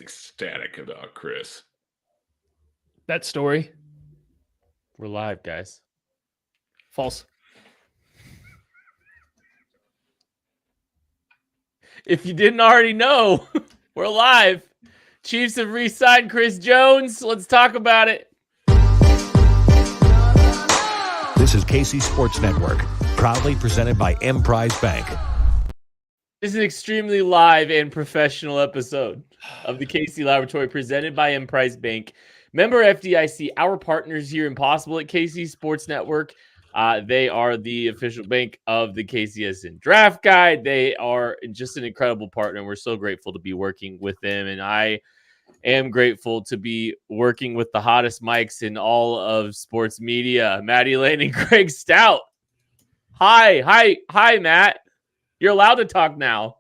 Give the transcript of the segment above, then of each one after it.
ecstatic about Chris. That story. We're live, guys. False. If you didn't already know, we're live. Chiefs have re-signed Chris Jones. Let's talk about it. This is KC Sports Network, proudly presented by Emprise Bank. This is an extremely live and professional episode of the KC Laboratory presented by Emprise Bank. Member FDIC, our partners here Impossible at KC Sports Network. They are the official bank of the KCSN Draft Guide. They are just an incredible partner. We're so grateful to be working with them. And I am grateful to be working with the hottest mics in all of sports media, Maddie Lane and Greg Stout. Hi, Matt. You're allowed to talk now.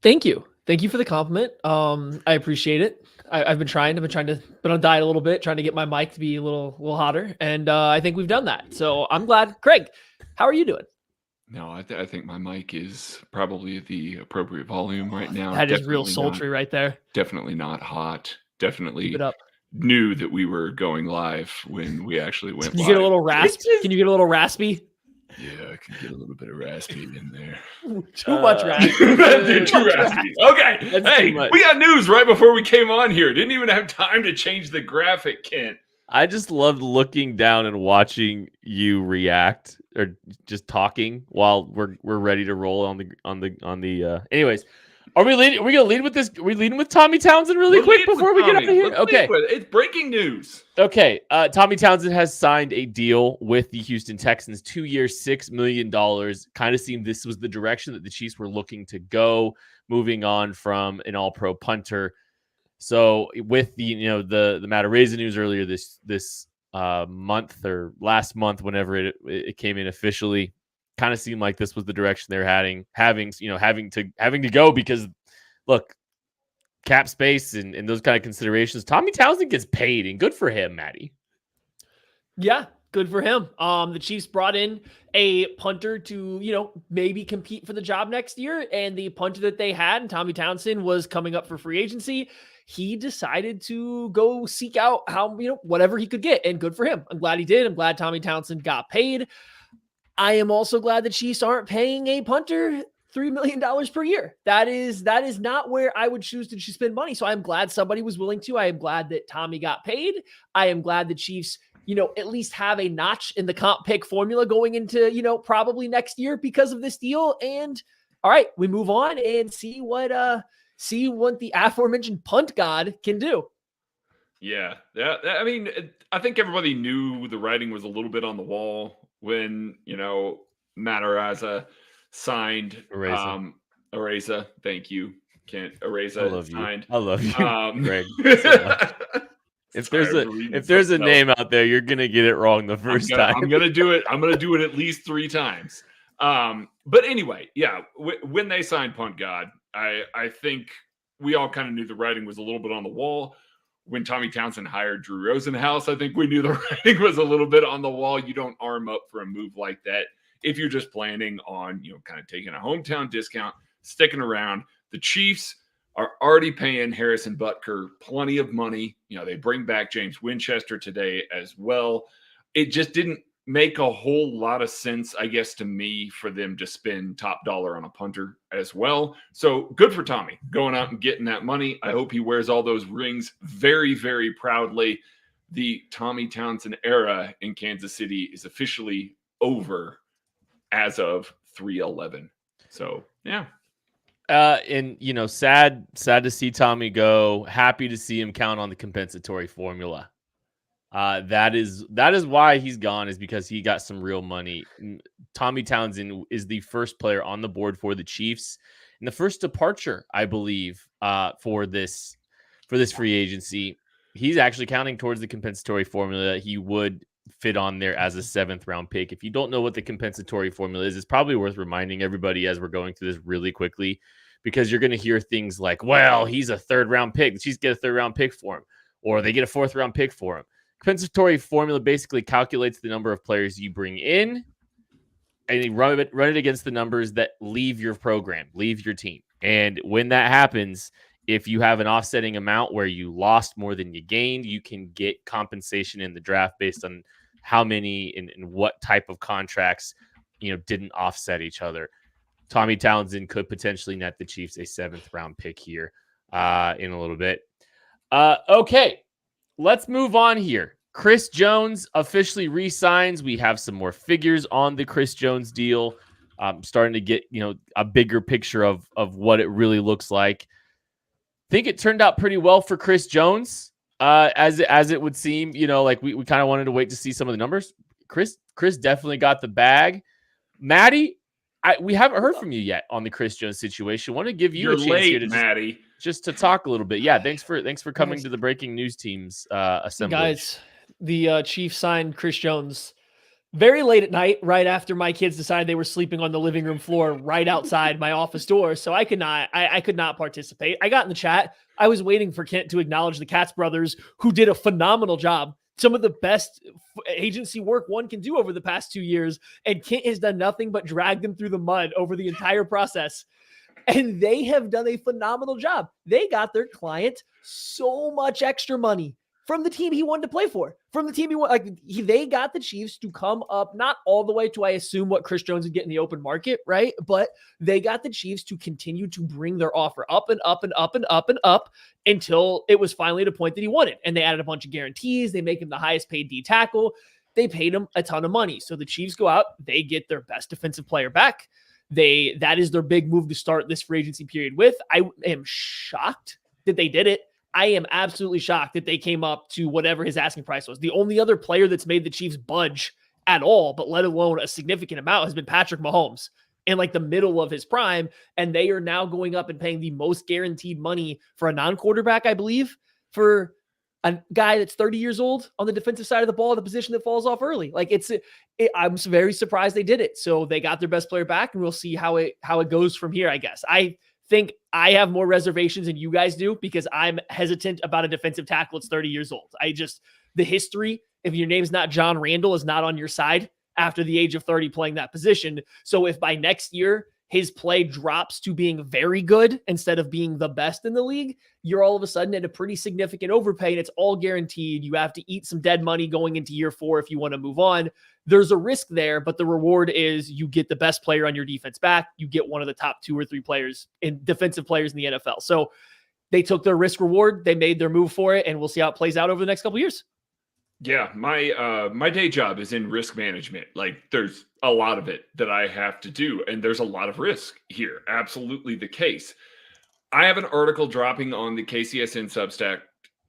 Thank you for the compliment. I appreciate it. I've been trying to been on diet a little bit, trying to get my mic to be a little hotter, and I think we've done that. So I'm glad. Greg, how are you doing? No, I think my mic is probably the appropriate volume right now. That is real sultry right there. Definitely not hot. Definitely Keep it up. Knew that we were going live when we actually went Can you live. get a little raspy? Can you get a little raspy? Yeah, I can get a little bit of raspy in there. Too much raspy. Too raspy. Okay. Hey, we got news right before we came on here. Didn't even have time to change the graphic, Kent. I just loved looking down and watching you react or just talking while we're ready to roll on the anyways. Are we gonna lead with this? Are we leading with Tommy Townsend really quick before we get out of here? Okay. It's breaking news. Okay. Tommy Townsend has signed a deal with the Houston Texans, 2 years, $6 million. Kind of seemed this was the direction that the Chiefs were looking to go, moving on from an all-pro punter. So with the Matt Araiza news earlier this month or last month, whenever it came in officially, kind of seemed like this was the direction they're having to go because look, cap space and those kind of considerations. Tommy Townsend gets paid, and good for him, Maddie. Yeah, good for him. The Chiefs brought in a punter to, maybe compete for the job next year, and the punter that they had, and Tommy Townsend, was coming up for free agency. He decided to go seek out whatever he could get, and good for him. I'm glad he did. I'm glad Tommy Townsend got paid. I am also glad the Chiefs aren't paying a punter $3 million per year. That is not where I would choose to spend money. So I'm glad somebody was willing to. I am glad that Tommy got paid. I am glad the Chiefs, at least have a notch in the comp pick formula going into, probably next year because of this deal. And all right, we move on and see what the aforementioned punt god can do. Yeah. I mean, I think everybody knew the writing was a little bit on the wall when, Matt Araiza signed Araiza. Thank you. Kent Araiza signed. I love you, Greg. If there's a name out there, you're gonna get it wrong the first time. I'm gonna do it. I'm gonna do it at least 3 times. But anyway, yeah. When they signed Punt God, I think we all kind of knew the writing was a little bit on the wall. When Tommy Townsend hired Drew Rosenhaus, I think we knew the writing was a little bit on the wall. You don't arm up for a move like that if you're just planning on, kind of taking a hometown discount, sticking around. The Chiefs are already paying Harrison Butker plenty of money. They bring back James Winchester today as well. It just didn't make a whole lot of sense, I guess, to me for them to spend top dollar on a punter as well. So good for Tommy going out and getting that money. I hope he wears all those rings very, very proudly. The Tommy Townsend era in Kansas City is officially over as of 3/11. So, yeah. And sad to see Tommy go. Happy to see him count on the compensatory formula. That is why he's gone, is because he got some real money. Tommy Townsend is the first player on the board for the Chiefs and the first departure, I believe, for this free agency. He's actually counting towards the compensatory formula. He would fit on there as a 7th round pick. If you don't know what the compensatory formula is, it's probably worth reminding everybody as we're going through this really quickly, because you're going to hear things like, well, he's a 3rd round pick. The Chiefs get a 3rd round pick for him, or they get a 4th round pick for him. Compensatory formula basically calculates the number of players you bring in, and you run it against the numbers that leave your program, leave your team. And when that happens, if you have an offsetting amount where you lost more than you gained, you can get compensation in the draft based on how many and what type of contracts, didn't offset each other. Tommy Townsend could potentially net the Chiefs a 7th round pick here in a little bit. Okay, let's move on here. Chris Jones officially re-signs. We have some more figures on the Chris Jones deal. Starting to get, a bigger picture of what it really looks like. Think it turned out pretty well for Chris Jones, as it would seem. Like we kind of wanted to wait to see some of the numbers. Chris definitely got the bag. Maddie, we haven't heard from you yet on the Chris Jones situation. Want to give you You're a chance late, here to Maddie. just to talk a little bit. Yeah, thanks for coming to the breaking news team's assemblage. Guys, the Chiefs signed Chris Jones very late at night, right after my kids decided they were sleeping on the living room floor right outside my office door. So I could not participate. I got in the chat. I was waiting for Kent to acknowledge the Katz brothers, who did a phenomenal job. Some of the best agency work one can do over the past 2 years. And Kent has done nothing but drag them through the mud over the entire process. And they have done a phenomenal job. They got their client so much extra money from the team he wanted to play for, from the team they got the Chiefs to come up, not all the way to, I assume, what Chris Jones would get in the open market, right? But they got the Chiefs to continue to bring their offer up and up and up and up and up until it was finally the point that he wanted. And they added a bunch of guarantees. They make him the highest paid D tackle. They paid him a ton of money. So the Chiefs go out, they get their best defensive player back. That is their big move to start this free agency period with. I am shocked that they did it. I am absolutely shocked that they came up to whatever his asking price was. The only other player that's made the Chiefs budge at all, but let alone a significant amount, has been Patrick Mahomes in like the middle of his prime. And they are now going up and paying the most guaranteed money for a non-quarterback, I believe, for a guy that's 30 years old on the defensive side of the ball, the position that falls off early. Like I'm very surprised they did it. So they got their best player back, and we'll see how it goes from here, I guess. I think I have more reservations than you guys do because I'm hesitant about a defensive tackle that's 30 years old. The history, if your name's not John Randall, is not on your side after the age of 30 playing that position. So if by next year his play drops to being very good instead of being the best in the league, you're all of a sudden at a pretty significant overpay, and it's all guaranteed. You have to eat some dead money going into year 4 if you want to move on. There's a risk there, but the reward is you get the best player on your defense back. You get one of the top 2 or 3 players in defensive players in the NFL. So they took their risk reward. They made their move for it, and we'll see how it plays out over the next couple of years. Yeah, my day job is in risk management. Like, there's a lot of it that I have to do, and there's a lot of risk here. Absolutely the case. I have an article dropping on the KCSN Substack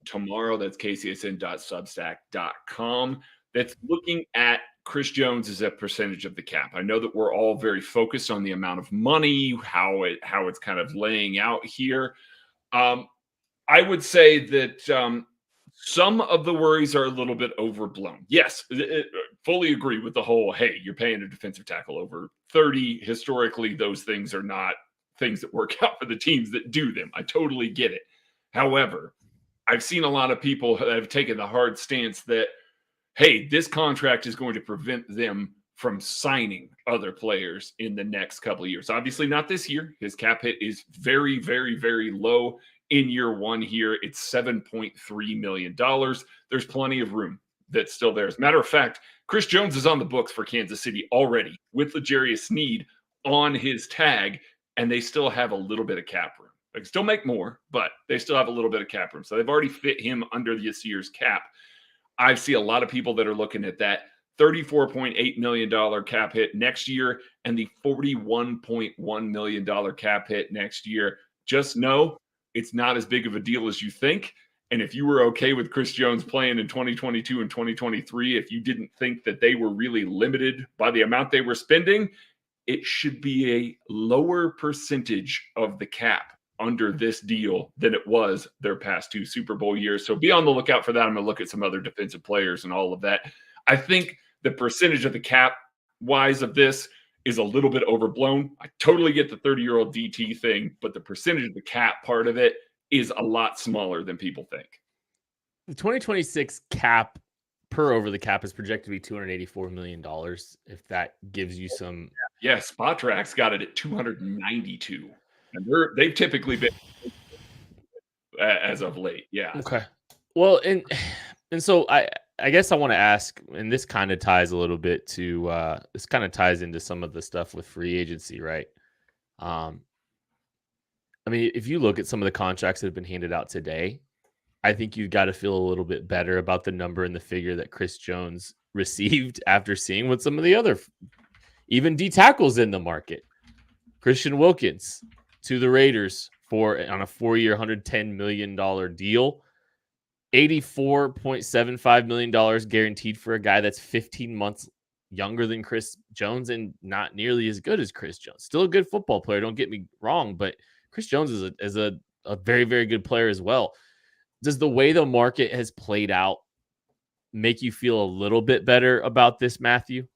tomorrow. That's kcsn.substack.com. That's looking at Chris Jones as a percentage of the cap. I know that we're all very focused on the amount of money, how it's kind of laying out here. I would say that some of the worries are a little bit overblown. Yes, fully agree with the whole, hey, you're paying a defensive tackle over 30. Historically, those things are not things that work out for the teams that do them. I totally get it. However, I've seen a lot of people that have taken the hard stance that, hey, this contract is going to prevent them from signing other players in the next couple of years. Obviously not this year. His cap hit is very, very, very low in year 1 here. It's $7.3 million. There's plenty of room that's still there. As a matter of fact, Chris Jones is on the books for Kansas City already with L'Jarius Sneed on his tag, and they still have a little bit of cap room. They can still make more, but they still have a little bit of cap room. So they've already fit him under this year's cap. I see a lot of people that are looking at that $34.8 million cap hit next year and the $41.1 million cap hit next year. Just know it's not as big of a deal as you think. And if you were okay with Chris Jones playing in 2022 and 2023, if you didn't think that they were really limited by the amount they were spending, it should be a lower percentage of the cap under this deal than it was their past 2 Super Bowl years. So be on the lookout for that. I'm going to look at some other defensive players and all of that. I think the percentage of the cap wise of this is a little bit overblown. I totally get the 30-year-old DT thing, but the percentage of the cap part of it is a lot smaller than people think. The 2026 cap per over the cap is projected to be $284 million. If that gives you some. Yeah, Spotrax got it at 292. And they've typically been as of late. Yeah. Okay. Well, and so I guess I want to ask, and this kind of ties a little bit to this kind of ties into some of the stuff with free agency, right? I mean, if you look at some of the contracts that have been handed out today, I think you've got to feel a little bit better about the number and the figure that Chris Jones received after seeing what some of the other even D tackles in the market. Christian Wilkins to the Raiders on a 4-year, $110 million deal. $84.75 million guaranteed for a guy that's 15 months younger than Chris Jones and not nearly as good as Chris Jones. Still a good football player, don't get me wrong, but Chris Jones is a very, very good player as well. Does the way the market has played out make you feel a little bit better about this, Matthew?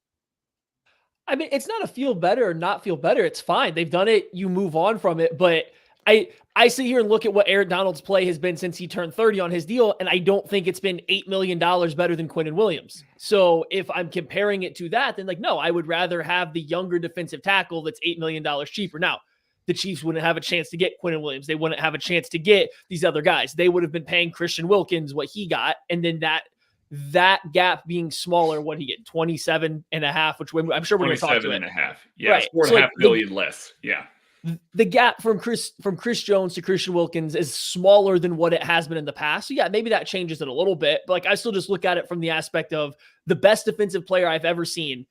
I mean, it's not a feel better or not feel better. It's fine. They've done it. You move on from it. But I sit here and look at what Aaron Donald's play has been since he turned 30 on his deal, and I don't think it's been $8 million better than Quinnen Williams. So if I'm comparing it to that, then no, I would rather have the younger defensive tackle that's $8 million cheaper. Now, the Chiefs wouldn't have a chance to get Quinnen Williams. They wouldn't have a chance to get these other guys. They would have been paying Christian Wilkins what he got, and then that gap being smaller, what he get 27 and a half, which I'm sure we're going to talk to it. 27 and a half. Yeah. Right. $4.5 million less. Yeah. The gap from Chris Jones to Christian Wilkins is smaller than what it has been in the past. So yeah, maybe that changes it a little bit, but I still just look at it from the aspect of the best defensive player I've ever seen.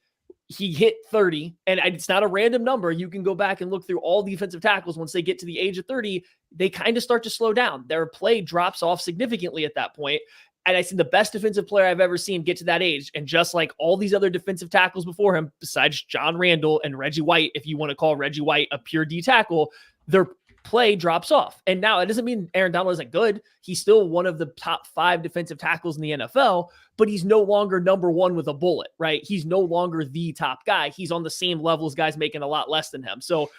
He hit 30, and it's not a random number. You can go back and look through all defensive tackles. Once they get to the age of 30, they kind of start to slow down. Their play drops off significantly at that point. And I see the best defensive player I've ever seen get to that age. And just like all these other defensive tackles before him, besides John Randall and Reggie White, if you want to call Reggie White a pure D tackle, their play drops off. And now it doesn't mean Aaron Donald isn't good. He's still one of the top 5 defensive tackles in the NFL, but he's no longer number 1 with a bullet, right? He's no longer the top guy. He's on the same level as guys making a lot less than him. So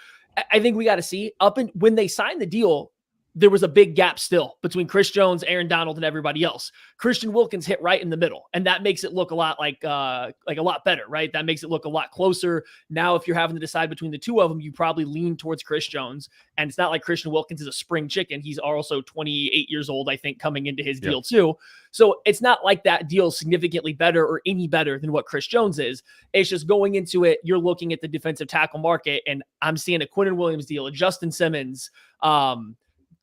I think we got to see when they signed the deal, there was a big gap still between Chris Jones, Aaron Donald, and everybody else. Christian Wilkins hit right in the middle, and that makes it look a lot like a lot better, right? That makes it look a lot closer. Now, if you're having to decide between the two of them, you probably lean towards Chris Jones, and it's not like Christian Wilkins is a spring chicken. He's also 28 years old, I think, coming into his deal too. So it's not like that deal is significantly better or any better than what Chris Jones is. It's just going into it, you're looking at the defensive tackle market, and I'm seeing a Quinnen Williams deal, a Justin Simmons,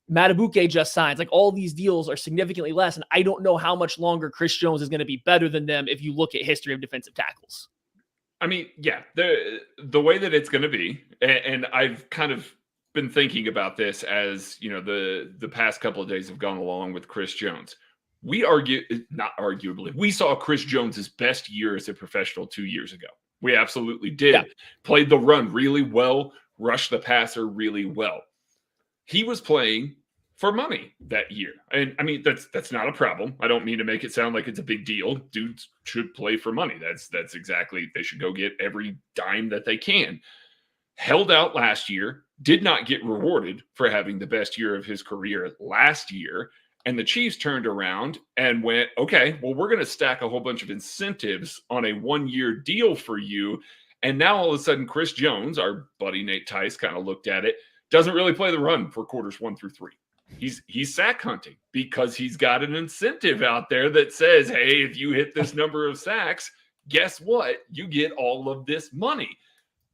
Matabuke just signs. Like all these deals are significantly less, and I don't know how much longer Chris Jones is going to be better than them if you look at history of defensive tackles. I mean, yeah, the way that it's going to be, and I've kind of been thinking about this as the past couple of days have gone along with Chris Jones. We saw Chris Jones's best year as a professional 2 years ago. We absolutely did. Yeah. Played the run really well, rushed the passer really well. He was playing for money that year. And I mean, that's not a problem. I don't mean to make it sound like it's a big deal. Dudes should play for money. That's exactly, they should go get every dime that they can. Held out last year, did not get rewarded for having the best year of his career last year. And the Chiefs turned around and went, okay, well, we're going to stack a whole bunch of incentives on a 1-year deal for you. And now all of a sudden, Chris Jones, our buddy Nate Tice, kind of looked at it, doesn't really play the run for quarters 1 through 3. He's sack hunting because he's got an incentive out there that says, hey, if you hit this number of sacks, guess what? You get all of this money.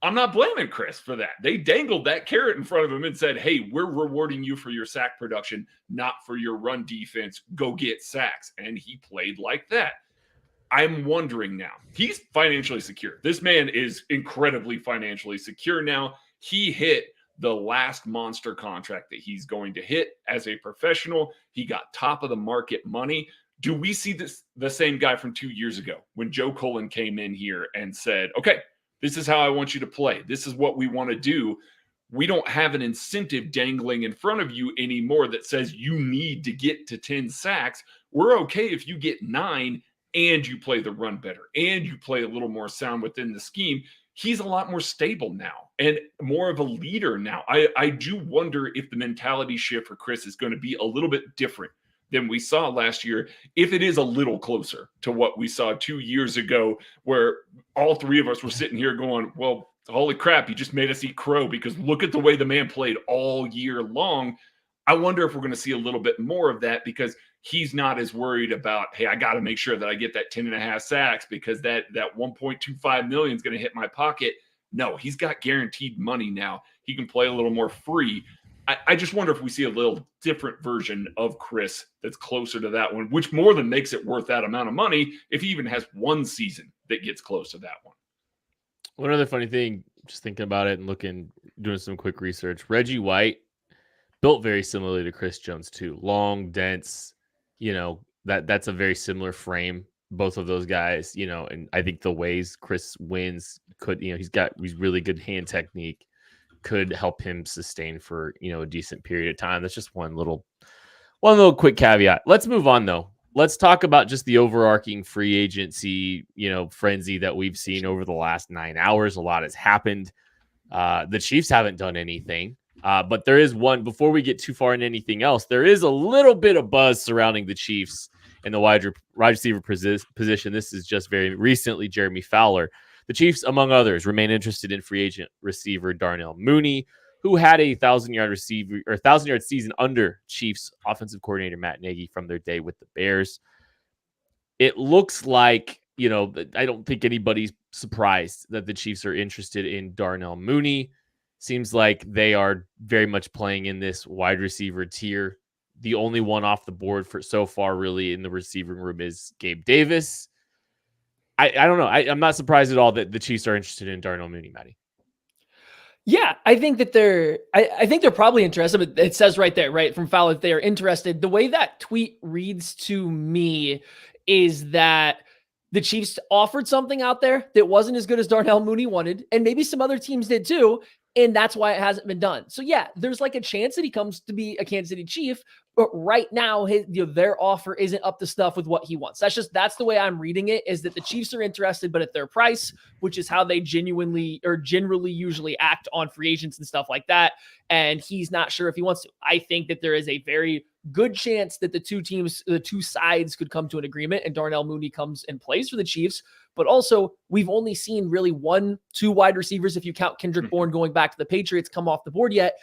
I'm not blaming Chris for that. They dangled that carrot in front of him and said, hey, we're rewarding you for your sack production, not for your run defense. Go get sacks. And he played like that. I'm wondering now, he's financially secure. This man is incredibly financially secure now. He hit the last monster contract that he's going to hit as a professional. He got top of the market money. Do we see the same guy from 2 years ago when Joe Cullen came in here and said, okay, this is how I want you to play. This is what we want to do. We don't have an incentive dangling in front of you anymore that says you need to get to 10 sacks. We're okay if you get 9 and you play the run better and you play a little more sound within the scheme. He's a lot more stable now and more of a leader now. I do wonder if the mentality shift for Chris is going to be a little bit different than we saw last year, if it is a little closer to what we saw 2 years ago, where all three of us were sitting here going, well, holy crap, he just made us eat crow because look at the way the man played all year long. I wonder if we're going to see a little bit more of that because he's not as worried about, hey, I got to make sure that I get that 10.5 sacks because that 1.25 million is going to hit my pocket. No, he's got guaranteed money now. He can play a little more free. I just wonder if we see a little different version of Chris that's closer to that one, which more than makes it worth that amount of money if he even has one season that gets close to that one. One other funny thing, just thinking about it and doing some quick research, Reggie White built very similarly to Chris Jones too. Long, dense, that's a very similar frame. Both of those guys, and I think the ways Chris wins he's really good hand technique, could help him sustain for, a decent period of time. That's just one little quick caveat. Let's move on though. Let's talk about just the overarching free agency, frenzy that we've seen over the last 9 hours. A lot has happened. The Chiefs haven't done anything. But there is one, before we get too far into anything else, there is a little bit of buzz surrounding the Chiefs in the wide receiver position. This is just very recently Jeremy Fowler. The Chiefs, among others, remain interested in free agent receiver Darnell Mooney, who had a 1,000-yard season under Chiefs offensive coordinator Matt Nagy from their day with the Bears. It looks like, I don't think anybody's surprised that the Chiefs are interested in Darnell Mooney. Seems like they are very much playing in this wide receiver tier. The only one off the board for so far really in the receiving room is Gabe Davis. I don't know. I'm not surprised at all that the Chiefs are interested in Darnell Mooney, Maddie. Yeah, I think that I think they're probably interested, but it says right there, right, from Fowler, if they are interested. The way that tweet reads to me is that the Chiefs offered something out there that wasn't as good as Darnell Mooney wanted, and maybe some other teams did too, and that's why it hasn't been done. So yeah, there's like a chance that he comes to be a Kansas City Chief, but right now their offer isn't up to stuff with what he wants. That's the way I'm reading it, is that the Chiefs are interested, but at their price, which is how they generally usually act on free agents and stuff like that. And he's not sure if he wants to. I think that there is a very good chance that the two sides could come to an agreement and Darnell Mooney comes and plays for the Chiefs. But also, we've only seen really 1-2 wide receivers, if you count Kendrick Bourne going back to the Patriots, come off the board yet.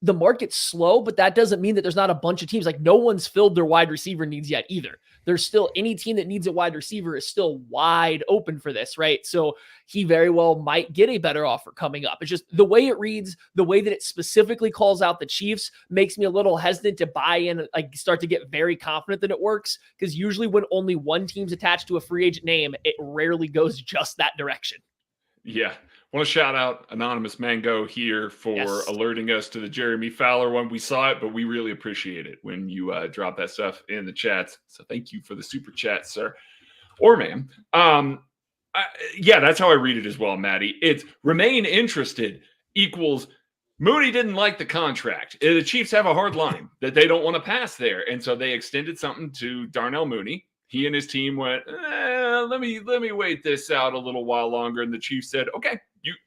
The market's slow, but that doesn't mean that there's not a bunch of teams. Like, no one's filled their wide receiver needs yet either. There's still any team that needs a wide receiver is still wide open for this, right? So he very well might get a better offer coming up. It's just the way it reads, the way that it specifically calls out the Chiefs makes me a little hesitant to buy in, like start to get very confident that it works, because usually when only one team's attached to a free agent name, it rarely goes just that direction. Yeah. I want to shout out Anonymous Mango here for alerting us to the Jeremy Fowler one. We saw it, but we really appreciate it when you drop that stuff in the chats. So thank you for the super chat, sir or ma'am. That's how I read it as well, Maddie. It's remain interested equals Mooney didn't like the contract. The Chiefs have a hard line that they don't want to pass there. And so they extended something to Darnell Mooney. He and his team went, let me wait this out a little while longer. And the Chiefs said, okay,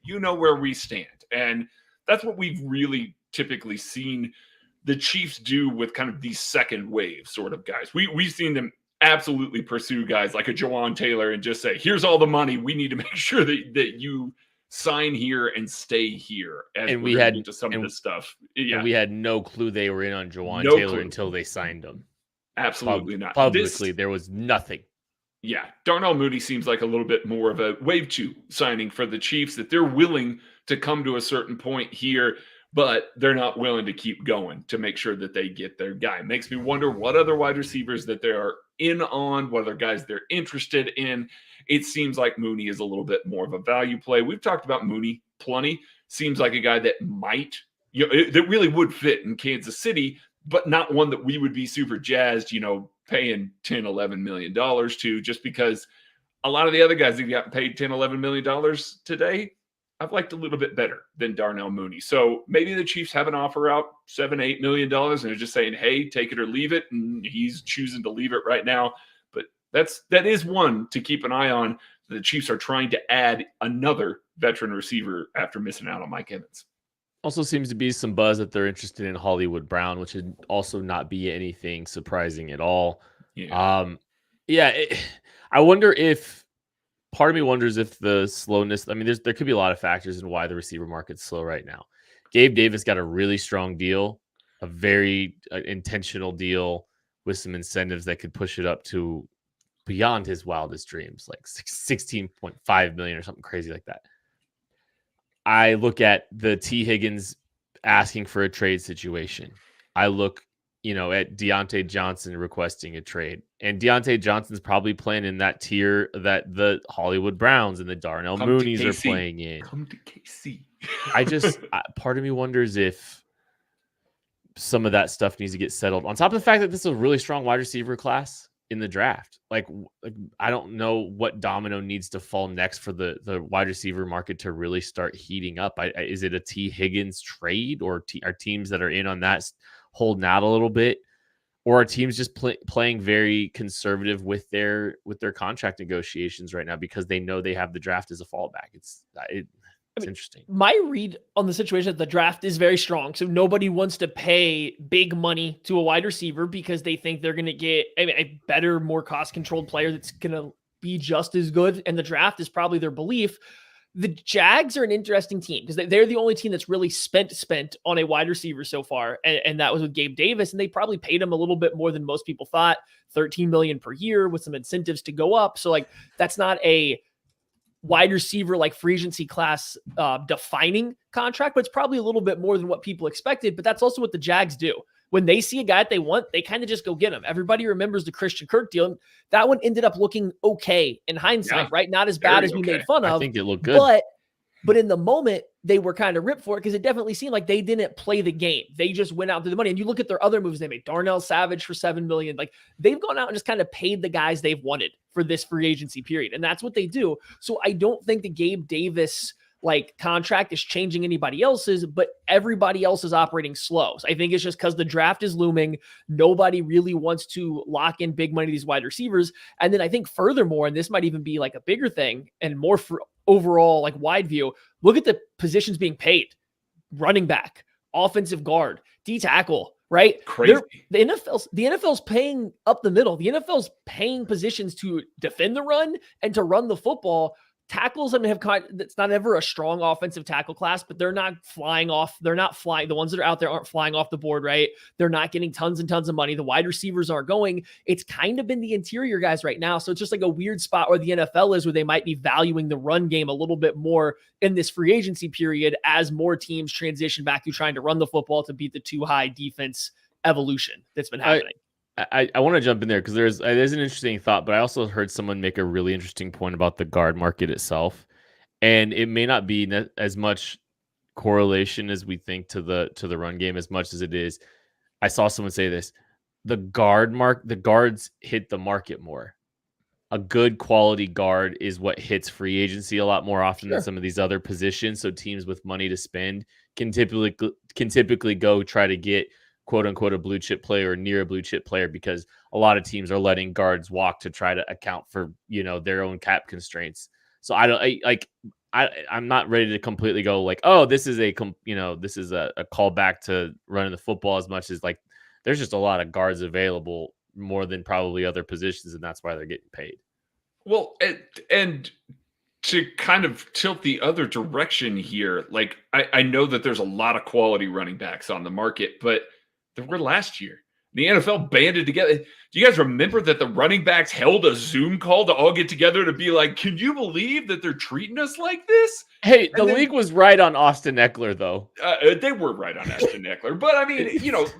you know where we stand. And that's what we've really typically seen the Chiefs do with kind of these second wave sort of guys. We've seen them absolutely pursue guys like a Jawan Taylor and just say, here's all the money. We need to make sure that you sign here and stay here. And we had into some of this stuff. Yeah. And we had no clue they were in on Jawan Taylor until they signed him. Absolutely not. Publicly, there was nothing. Yeah. Darnell Mooney seems like a little bit more of a wave 2 signing for the Chiefs, that they're willing to come to a certain point here, but they're not willing to keep going to make sure that they get their guy. Makes me wonder what other wide receivers that they are in on, what other guys they're interested in. It seems like Mooney is a little bit more of a value play. We've talked about Mooney plenty. Seems like a guy that might, that really would fit in Kansas City, but not one that we would be super jazzed, paying $10, $11 million to, just because a lot of the other guys that got paid $10, $11 million today, I've liked a little bit better than Darnell Mooney. So maybe the Chiefs have an offer out, $7, $8 million, and they're just saying, hey, take it or leave it. And he's choosing to leave it right now. But that is one to keep an eye on. The Chiefs are trying to add another veteran receiver after missing out on Mike Evans. Also seems to be some buzz that they're interested in Hollywood Brown, which would also not be anything surprising at all. Yeah. I wonder if part of me wonders if the slowness, there could be a lot of factors in why the receiver market's slow right now. Gabe Davis got a really strong deal a very intentional deal with some incentives that could push it up to beyond his wildest dreams, like 16.5 million or something crazy like that. I look at the T. Higgins asking for a trade situation. I look, at Deontay Johnson requesting a trade. And Deontay Johnson's probably playing in that tier that the Hollywood Browns and the Darnell Moonies are playing in. Come to KC. Part of me wonders if some of that stuff needs to get settled. On top of the fact that this is a really strong wide receiver class in the draft. Like I don't know what domino needs to fall next for the wide receiver market to really start heating up. Is it a T. Higgins trade, or are teams that are in on that holding out a little bit, or are teams just playing very conservative with their contract negotiations right now because they know they have the draft as a fallback? It's interesting. My read on the situation is the draft is very strong. So nobody wants to pay big money to a wide receiver because they think they're going to get a better, more cost-controlled player that's going to be just as good. And the draft is probably their belief. The Jags are an interesting team because they're the only team that's really spent on a wide receiver so far. And that was with Gabe Davis. And they probably paid him a little bit more than most people thought, $13 million per year with some incentives to go up. So that's not a wide receiver like free agency class defining contract, but it's probably a little bit more than what people expected. But that's also what the Jags do. When they see a guy that they want, they kind of just go get him. Everybody remembers the Christian Kirk deal. That one ended up looking okay in hindsight, right? Not as bad as we made fun of. I think it looked good. But in the moment, they were kind of ripped for it because it definitely seemed like they didn't play the game. They just went out to the money. And you look at their other moves they made. Darnell Savage for $7 million. Like, they've gone out and just kind of paid the guys they've wanted for this free agency period. And that's what they do. So I don't think the Gabe Davis contract is changing anybody else's, but everybody else is operating slow. So I think it's just because the draft is looming. Nobody really wants to lock in big money to these wide receivers. And then I think furthermore, and this might even be a bigger thing and more for overall wide view, look at the positions being paid: running back, offensive guard, D tackle, right? Crazy. The NFL's paying up the middle. The NFL's paying positions to defend the run and to run the football. Tackles, it's not ever a strong offensive tackle class, but they're not flying off. They're not flying. The ones that are out there aren't flying off the board, right? They're not getting tons and tons of money. The wide receivers aren't going. It's kind of been the interior guys right now. So it's just a weird spot where the NFL is, where they might be valuing the run game a little bit more in this free agency period as more teams transition back to trying to run the football to beat the too high defense evolution that's been happening. I want to jump in there because there's an interesting thought, but I also heard someone make a really interesting point about the guard market itself, and it may not be as much correlation as we think to the run game as much as it is. I saw someone say this: the guards hit the market more. A good quality guard is what hits free agency a lot more often than some of these other positions. So teams with money to spend can typically go try to get quote unquote a blue chip player or near a blue chip player, because a lot of teams are letting guards walk to try to account for, their own cap constraints. So I'm not ready to completely go oh, this is a callback to running the football as much as there's just a lot of guards available more than probably other positions. And that's why they're getting paid. Well, and to kind of tilt the other direction here, I know that there's a lot of quality running backs on the market, but there were last year. The NFL banded together. Do you guys remember that the running backs held a Zoom call to all get together to be like, can you believe that they're treating us like this? Hey, the league was right on Austin Eckler, though. They were right on Austin Eckler. But I mean,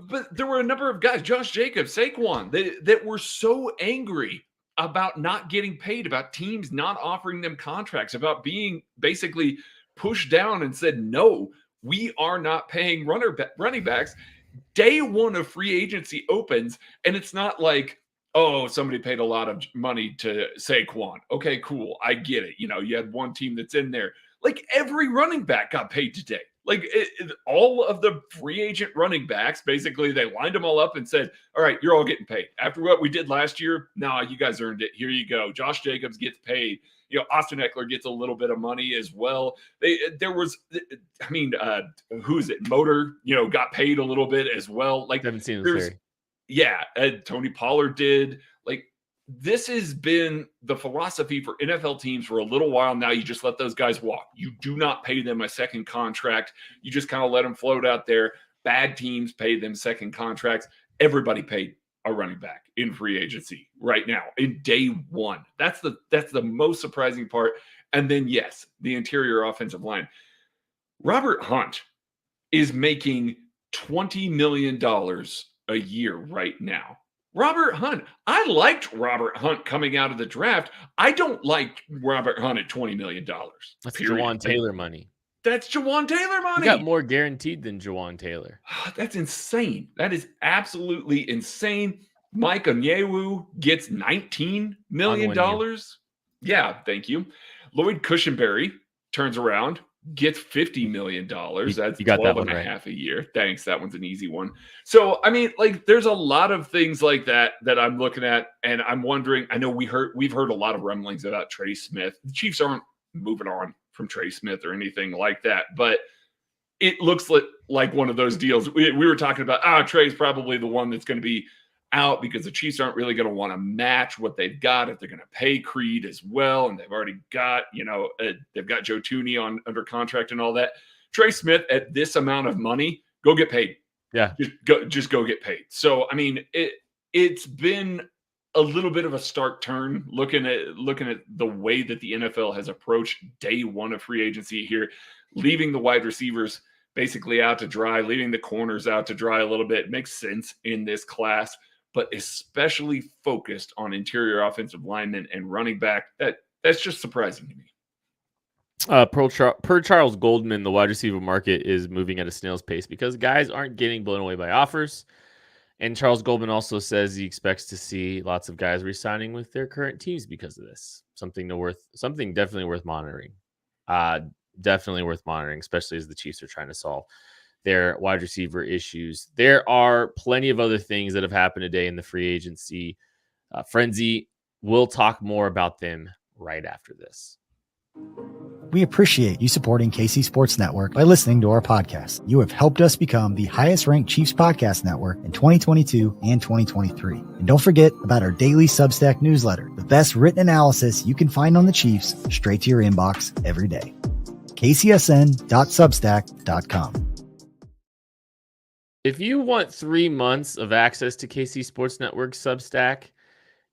but there were a number of guys, Josh Jacobs, Saquon, that were so angry about not getting paid, about teams not offering them contracts, about being basically pushed down and said, no, we are not paying running backs. Day one of free agency opens, and it's not oh, somebody paid a lot of money to Saquon. Okay, cool. I get it. You had one team that's in there. Every running back got paid today. All of the free agent running backs, basically, they lined them all up and said, all right, you're all getting paid. After what we did last year, you guys earned it. Here you go. Josh Jacobs gets paid. Austin Eckler gets a little bit of money as well. Who's it? Motor, got paid a little bit as well. Haven't seen this theory. Yeah, Tony Pollard did. This has been the philosophy for NFL teams for a little while now. You just let those guys walk. You do not pay them a second contract. You just kind of let them float out there. Bad teams pay them second contracts. Everybody paid a running back in free agency right now in day one. That's the most surprising part. And then, yes, the interior offensive line. Robert Hunt is making $20 million a year right now. Robert Hunt. I liked Robert Hunt coming out of the draft. I don't like Robert Hunt at $20 million. That's period. Jawan Taylor money. That's Jawan Taylor He money. got more guaranteed than Jawan Taylor. That's insane. That is absolutely insane. Mike Onyewu gets $19 million. Yeah, thank you. Lloyd Cushenberry turns around, gets $50 million. That's you got 12 that one and a right. half a year. Thanks. That one's an easy one. So, I mean, like, there's a lot of things like that I'm looking at, and I'm wondering. I know we've heard a lot of rumblings about Trey Smith. The Chiefs aren't moving on from Trey Smith or anything like that, but it looks like one of those deals. We were talking about, Trey's probably the one that's going to be out because the Chiefs aren't really going to want to match what they've got if they're going to pay Creed as well. And they've already got, they've got Joe Tooney under contract and all that. Trey Smith at this amount of money, go get paid. Yeah. Just go get paid. So, I mean, it's been a little bit of a stark turn looking at the way that the NFL has approached day one of free agency here, leaving the wide receivers basically out to dry, leaving the corners out to dry a little bit. It makes sense in this class, but especially focused on interior offensive linemen and running back. That's just surprising to me. Per Charles Goldman, the wide receiver market is moving at a snail's pace because guys aren't getting blown away by offers. And Charles Goldman also says he expects to see lots of guys re-signing with their current teams because of this. Something definitely worth monitoring. Definitely worth monitoring, especially as the Chiefs are trying to solve their wide receiver issues. There are plenty of other things that have happened today in the free agency frenzy. We'll talk more about them right after this. We appreciate you supporting KC Sports Network by listening to our podcast. You have helped us become the highest ranked Chiefs podcast network in 2022 and 2023. And don't forget about our daily Substack newsletter, the best written analysis you can find on the Chiefs straight to your inbox every day. kcsn.substack.com. If you want 3 months of access to KC Sports Network Substack,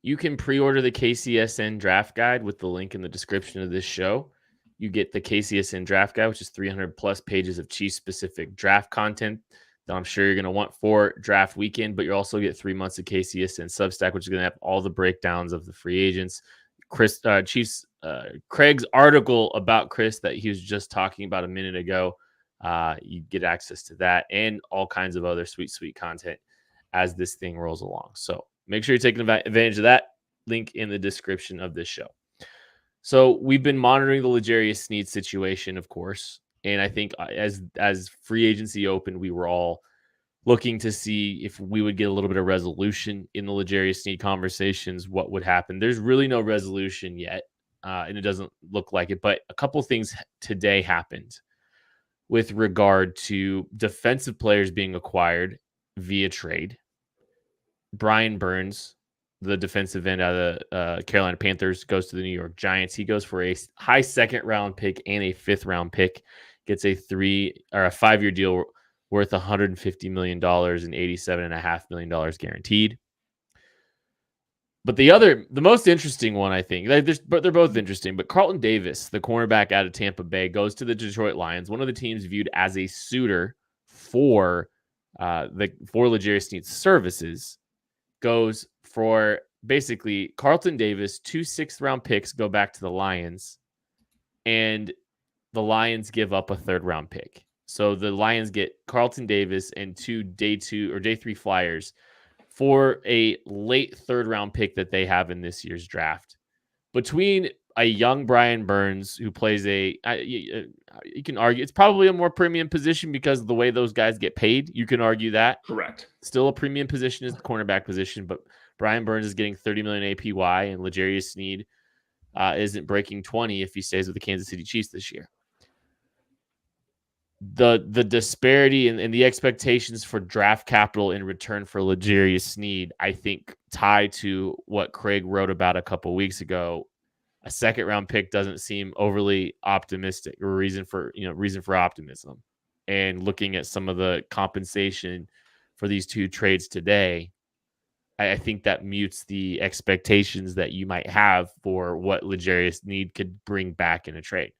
you can pre-order the KCSN Draft Guide with the link in the description of this show. You get the KCSN Draft Guide, which is 300 plus pages of Chiefs-specific draft content that I'm sure you're going to want for draft weekend, but you also get 3 months of KCSN Substack, which is going to have all the breakdowns of the free agents. Craig's article about Chris that he was just talking about a minute ago. You get access to that and all kinds of other sweet content as this thing rolls along. So make sure you're taking advantage of that. Link in the description of this show. So we've been monitoring the L'Jarius Sneed situation, of course. And I think as free agency opened, we were all looking to see if we would get a little bit of resolution in the L'Jarius Sneed conversations, what would happen. There's really no resolution yet, and it doesn't look like it. But a couple things today happened with regard to defensive players being acquired via trade. Brian Burns, the defensive end out of the Carolina Panthers, goes to the New York Giants. He goes for a high second-round pick and a fifth-round pick. Gets a 5-year deal worth $150 million and $87.5 million guaranteed. But the most interesting one, I think, they're both interesting. But Carlton Davis, the cornerback out of Tampa Bay, goes to the Detroit Lions, one of the teams viewed as a suitor for L'Jarius Sneed's services. Goes for basically Carlton Davis, 2 6th-round picks go back to the Lions, and the Lions give up a 3rd-round pick. So the Lions get Carlton Davis and 2 day 2 or day 3 flyers for a late 3rd-round pick that they have in this year's draft. Between a young Brian Burns, who plays you can argue it's probably a more premium position because of the way those guys get paid. You can argue that. Correct. Still a premium position is the cornerback position, but Brian Burns is getting $30 million APY, and L'Jarius Sneed isn't breaking 20 if he stays with the Kansas City Chiefs this year. The disparity and the expectations for draft capital in return for L'Jarius Sneed, I think, tie to what Craig wrote about a couple weeks ago. A 2nd-round pick doesn't seem overly optimistic or reason for optimism. and looking at some of the compensation for these two trades today, I think that mutes the expectations that you might have for what L'Jarius Sneed could bring back in a trade.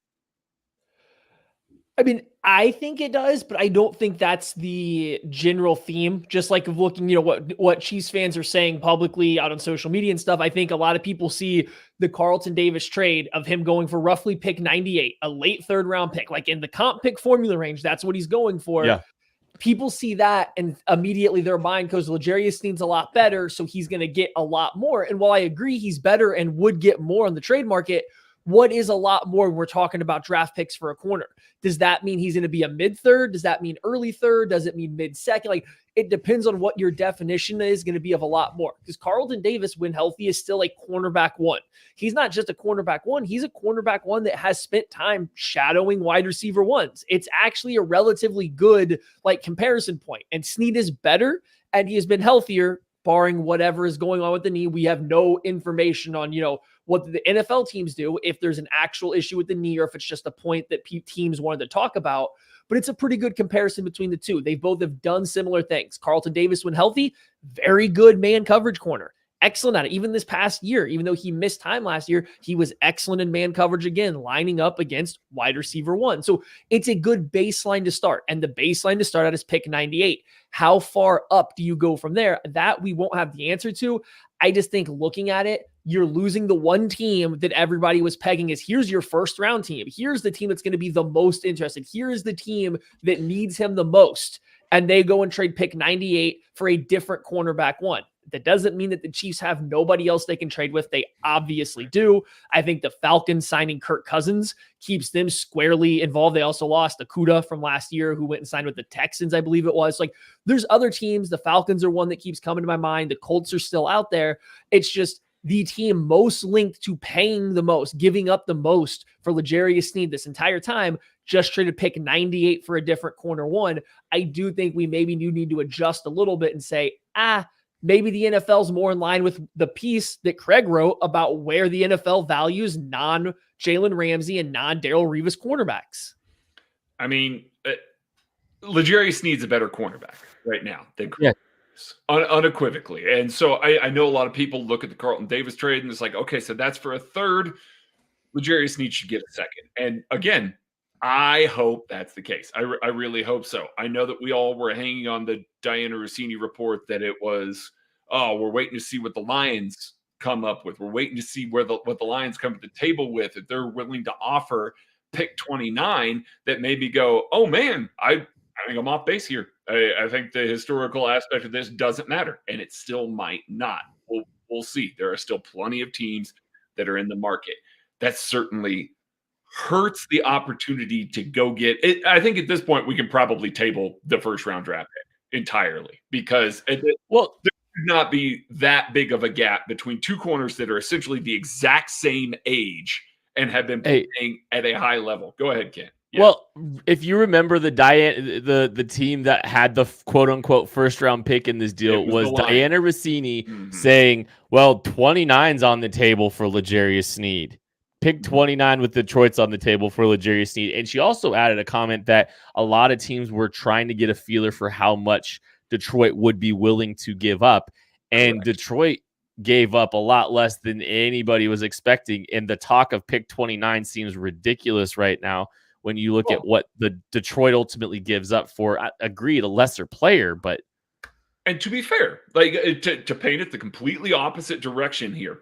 I mean, I think it does, but I don't think that's the general theme. Just like of looking, what Chiefs fans are saying publicly out on social media and stuff. I think a lot of people see the Carlton Davis trade of him going for roughly pick 98, a late third round pick, like in the comp pick formula range. That's what he's going for. Yeah. People see that and immediately their mind goes, L'Jarius Sneed's a lot better, so he's going to get a lot more. And while I agree he's better and would get more on the trade market, what is a lot more when we're talking about draft picks for a corner? Does that mean he's going to be a mid-third? Does that mean early third? Does it mean mid-second? Like, it depends on what your definition is going to be of a lot more. Because Carlton Davis, when healthy, is still a cornerback one. He's not just a cornerback one. He's a cornerback one that has spent time shadowing wide receiver ones. It's actually a relatively good comparison point. And Sneed is better, and he has been healthier, barring whatever is going on with the knee. We have no information on, what the NFL teams do, if there's an actual issue with the knee, or if it's just a point that teams wanted to talk about. But it's a pretty good comparison between the two. They both have done similar things. Carlton Davis, when healthy, very good man coverage corner. Excellent at it. Even this past year, even though he missed time last year, he was excellent in man coverage again, lining up against wide receiver one. So it's a good baseline to start. And the baseline to start at is pick 98. How far up do you go from there? That we won't have the answer to. I just think looking at it, you're losing the one team that everybody was pegging as, here's your first round team. Here's the team that's going to be the most interested. Here's the team that needs him the most. And they go and trade pick 98 for a different cornerback one. That doesn't mean that the Chiefs have nobody else they can trade with. They obviously do. I think the Falcons signing Kirk Cousins keeps them squarely involved. They also lost Akuda from last year, who went and signed with the Texans, I believe it was. There's other teams. The Falcons are one that keeps coming to my mind. The Colts are still out there. It's just the team most linked to paying the most, giving up the most for L'Jarius Sneed this entire time, just traded pick 98 for a different corner one. I do think we maybe do need to adjust a little bit and say, maybe the NFL's more in line with the piece that Craig wrote about where the NFL values non-Jalen Ramsey and non-Darrelle Revis cornerbacks. I mean, L'Jarius Sneed's a better cornerback right now than Yeah. Unequivocally. And so I know a lot of people look at the Carlton Davis trade and it's like, okay, so that's for a third. L'Jarius Sneed should get a second. And again, I hope that's the case. I really hope so. I know that we all were hanging on the Diana Rossini report that it was, we're waiting to see what the Lions come up with. We're waiting to see what the Lions come to the table with. If they're willing to offer pick 29, that made me go, oh man, I think I'm off base here. I think the historical aspect of this doesn't matter, and it still might not. We'll see. There are still plenty of teams that are in the market. That certainly hurts the opportunity to go get it. I think at this point we can probably table the first round draft pick entirely, because there should not be that big of a gap between two corners that are essentially the exact same age and have been playing at a high level. Go ahead, Ken. Yeah. Well, if you remember the team that had the quote unquote first round pick in this deal was Diana Rossini saying, well, 29's on the table for L'Jarius Sneed. Pick 29 with Detroit's on the table for L'Jarius Sneed. And she also added a comment that a lot of teams were trying to get a feeler for how much Detroit would be willing to give up. And correct. Detroit gave up a lot less than anybody was expecting. And the talk of pick 29 seems ridiculous right now when you look at what the Detroit ultimately gives up for, agreed, a lesser player. But and to be fair, to paint it the completely opposite direction here,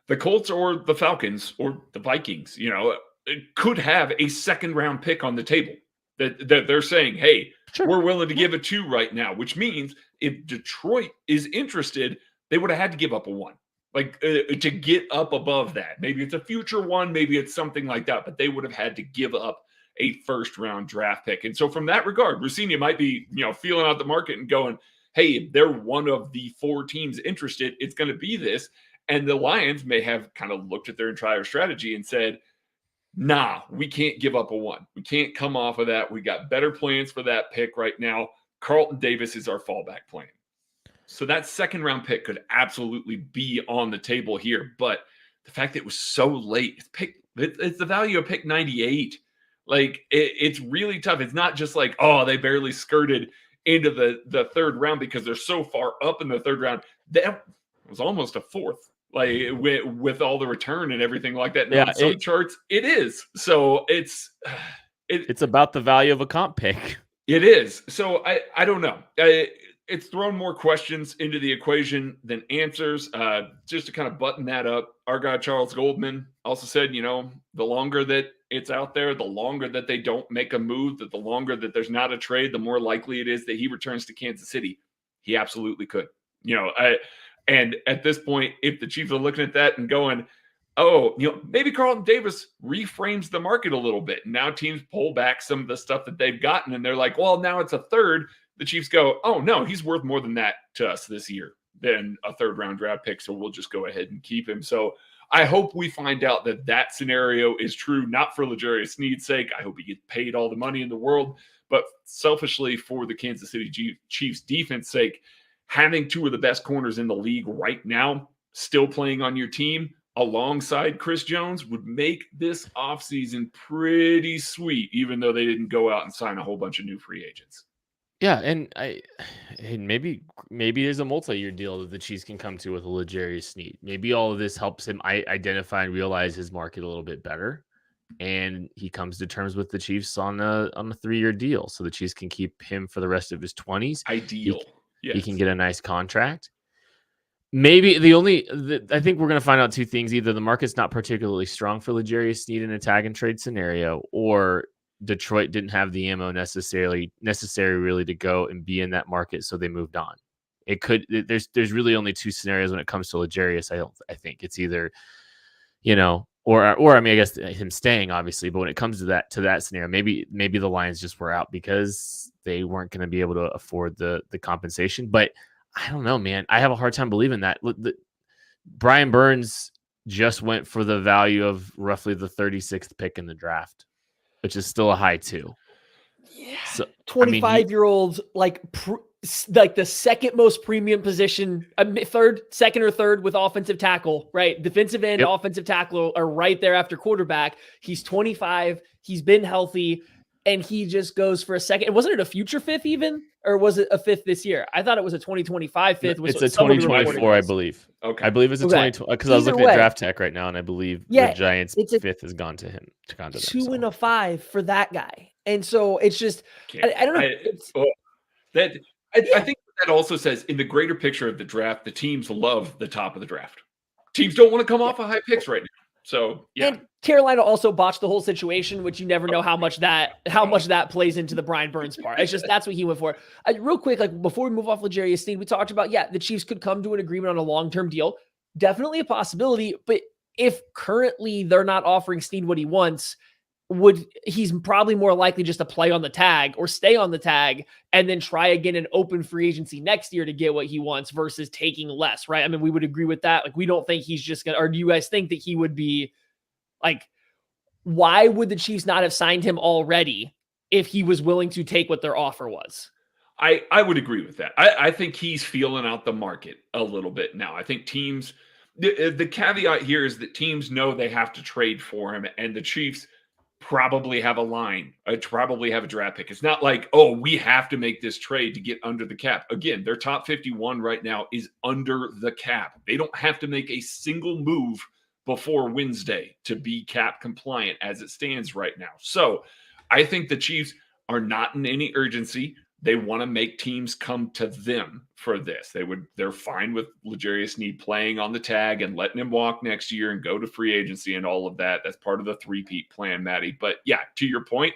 the Colts or the Falcons or the Vikings, could have a second round pick on the table that they're saying, hey, sure, we're willing to give it to right now, which means if Detroit is interested, they would have had to give up a one, to get up above that. Maybe it's a future one, maybe it's something like that, but they would have had to give up a first round draft pick. And so from that regard, Rossini might be, feeling out the market and going, hey, if they're one of the four teams interested, it's going to be this. And the Lions may have kind of looked at their entire strategy and said, nah, we can't give up a one. We can't come off of that. We got better plans for that pick right now. Carlton Davis is our fallback plan. So that second round pick could absolutely be on the table here. But the fact that it was so late, it's the value of pick 98. Like it's really tough. It's not just like, oh, they barely skirted into the third round because they're so far up in the third round. That was almost a fourth, like with all the return and everything like that. And Yeah, on some charts, it is. So it's about the value of a comp pick. It is. So I don't know. It's thrown more questions into the equation than answers. Just to kind of button that up, our guy Charles Goldman also said, the longer that it's out there, the longer that they don't make a move, that the longer that there's not a trade, the more likely it is that he returns to Kansas City. He absolutely could. And at this point, if the Chiefs are looking at that and going, oh, maybe Carlton Davis reframes the market a little bit. Now teams pull back some of the stuff that they've gotten, and they're like, well, now it's a third. The Chiefs go, oh, no, he's worth more than that to us this year than a third-round draft pick, so we'll just go ahead and keep him. So I hope we find out that scenario is true, not for L'Jarius Sneed's sake. I hope he gets paid all the money in the world, but selfishly for the Kansas City Chiefs defense sake, having two of the best corners in the league right now, still playing on your team, alongside Chris Jones would make this offseason pretty sweet, even though they didn't go out and sign a whole bunch of new free agents. Yeah, and maybe there's a multi-year deal that the Chiefs can come to with a L'Jarius Sneed. Maybe all of this helps him identify and realize his market a little bit better, and he comes to terms with the Chiefs on a 3-year deal, so the Chiefs can keep him for the rest of his 20s. Ideal. He can get a nice contract. Maybe I think we're going to find out two things. Either the market's not particularly strong for L'Jarius Sneed in a tag and trade scenario, or Detroit didn't have the ammo necessary really to go and be in that market, so they moved on. There's really only two scenarios when it comes to L'Jarius. I think it's either, or I mean, I guess him staying, obviously, but when it comes to that scenario, maybe the Lions just were out because they weren't going to be able to afford the compensation. But I don't know, man. I have a hard time believing that. Brian Burns just went for the value of roughly the 36th pick in the draft, which is still a high too. Yeah. So, 25-year-old, like the second most premium position, second or third with offensive tackle, right? Defensive end, offensive tackle are right there after quarterback. He's 25. He's been healthy. And he just goes for a second. Wasn't it a future fifth even? Or was it a fifth this year? I thought it was a 2025 fifth. It's a 2024, I believe. Okay. I believe it's a 2020 because I was looking at draft tech right now, and I believe the Giants' fifth has gone to him. Gone to them, 2 and a 5 for that guy. And so it's just, I don't know. I think that also says in the greater picture of the draft, the teams love the top of the draft. Teams don't want to come off of high picks right now. So yeah. And Carolina also botched the whole situation, which you never know how much that plays into the Brian Burns part. It's just that's what he went for. Real quick, like before we move off L'Jarius Sneed, we talked about the Chiefs could come to an agreement on a long-term deal. Definitely a possibility, but if currently they're not offering Sneed what he wants, he's probably more likely just to play on the tag or stay on the tag and then try again in open free agency next year to get what he wants versus taking less, right? I mean, we would agree with that. Like, we don't think he's just going to, or do you guys think that he would be like, why would the Chiefs not have signed him already if he was willing to take what their offer was? I would agree with that. I think he's feeling out the market a little bit now. I think teams, the caveat here is that teams know they have to trade for him, and the Chiefs probably have a line, probably have a draft pick. It's not like, oh, we have to make this trade to get under the cap. Again, their top 51 right now is under the cap. They don't have to make a single move before Wednesday to be cap compliant as it stands right now. So I think the Chiefs are not in any urgency. They want to make teams come to them for this. They're fine with L'Jarius Sneed playing on the tag and letting him walk next year and go to free agency and all of that. That's part of the three-peat plan, Matty. But yeah, to your point,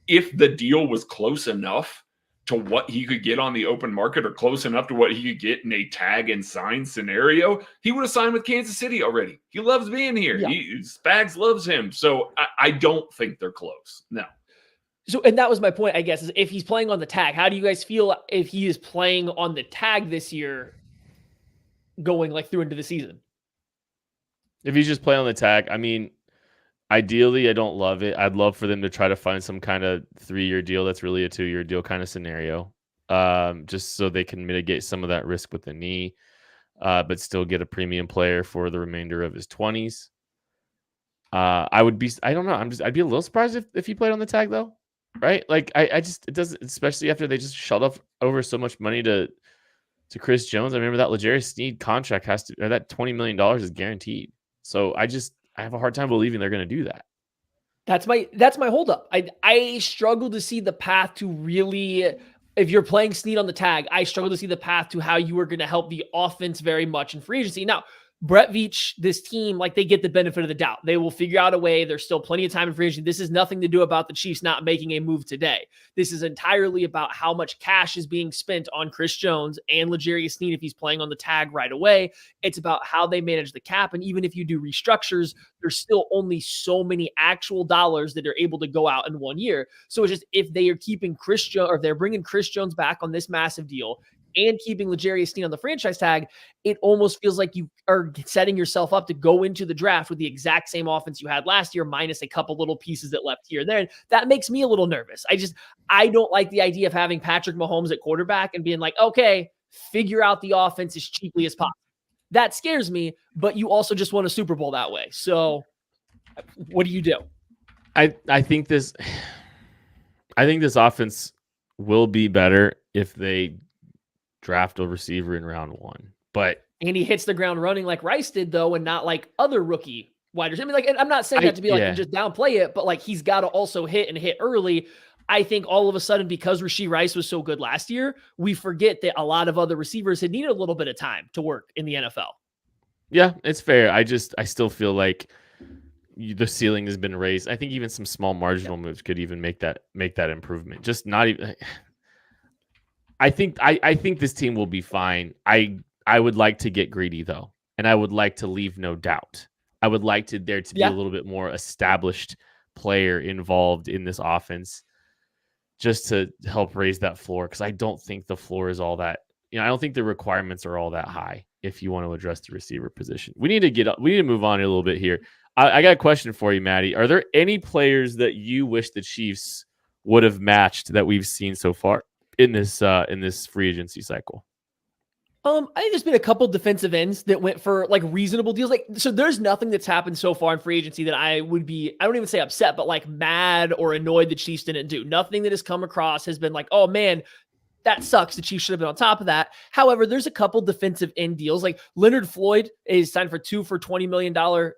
if the deal was close enough to what he could get on the open market or close enough to what he could get in a tag and sign scenario, he would have signed with Kansas City already. He loves being here. Yeah. Spags loves him. So I don't think they're close. No. So, and that was my point, I guess, is if he's playing on the tag, how do you guys feel if he is playing on the tag this year going like through into the season? If he's just playing on the tag, I mean, ideally, I don't love it. I'd love for them to try to find some kind of 3-year deal that's really a 2-year deal kind of scenario, just so they can mitigate some of that risk with the knee, but still get a premium player for the remainder of his 20s. I don't know. I'd be a little surprised if he played on the tag though. Right? Like it doesn't, especially after they just shelled off over so much money to Chris Jones. I remember that L'Jarius Sneed contract that $20 million is guaranteed. So I have a hard time believing they're going to do that. That's my holdup. I struggle to see the path to really, if you're playing Sneed on the tag, I struggle to see the path to how you are going to help the offense very much in free agency. Now, Brett Veach, this team, like they get the benefit of the doubt. They will figure out a way. There's still plenty of time in free agency. This is nothing to do about the Chiefs not making a move today. This is entirely about how much cash is being spent on Chris Jones and L'Jarius Sneed if he's playing on the tag right away. It's about how they manage the cap. And even if you do restructures, there's still only so many actual dollars that are able to go out in 1 year. So it's just, if they are keeping Chris Jones, or they're bringing Chris Jones back on this massive deal and keeping L'Jarius Sneed on the franchise tag, it almost feels like you are setting yourself up to go into the draft with the exact same offense you had last year, minus a couple little pieces that left here and there. And that makes me a little nervous. I don't like the idea of having Patrick Mahomes at quarterback and being like, okay, figure out the offense as cheaply as possible. That scares me, but you also just won a Super Bowl that way. So what do you do? I think this offense will be better if they draft a receiver in round 1. And he hits the ground running like Rice did, though, and not like other rookie wide receivers. I mean, like, I'm not saying that to be like, and just downplay it, but like, he's got to also hit early. I think all of a sudden, because Rashee Rice was so good last year, we forget that a lot of other receivers had needed a little bit of time to work in the NFL. Yeah, it's fair. I still feel like the ceiling has been raised. I think even some small marginal moves could even make that improvement. Just not even. I think this team will be fine. I would like to get greedy though, and I would like to leave no doubt. I would like there to be a little bit more established player involved in this offense, just to help raise that floor. Because I don't think the floor is all that. I don't think the requirements are all that high if you want to address the receiver position. We need to move on a little bit here. I got a question for you, Maddie. Are there any players that you wish the Chiefs would have matched that we've seen so far in this free agency cycle? I think there's been a couple defensive ends that went for like reasonable deals. Like, so there's nothing that's happened so far in free agency that I don't even say upset, but like mad or annoyed the Chiefs didn't do. Nothing that has come across has been like, oh man, that sucks. The Chiefs should have been on top of that. However, there's a couple defensive end deals. Like Leonard Floyd is signed for $20 million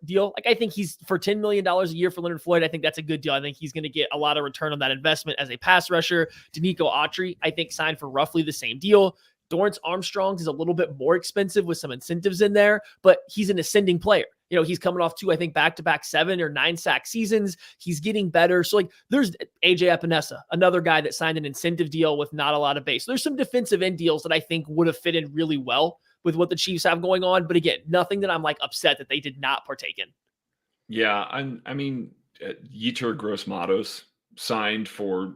deal. Like I think he's for $10 million a year for Leonard Floyd. I think that's a good deal. I think he's going to get a lot of return on that investment as a pass rusher. Danico Autry, I think, signed for roughly the same deal. Dorrance Armstrong is a little bit more expensive with some incentives in there, but he's an ascending player. He's coming off 2, I think, back-to-back 7 or 9 sack seasons. He's getting better. So, like, there's AJ Epinesa, another guy that signed an incentive deal with not a lot of base. So there's some defensive end deals that I think would have fit in really well with what the Chiefs have going on. But again, nothing that I'm like upset that they did not partake in. Yeah, I mean, Yetur Gross-Matos signed for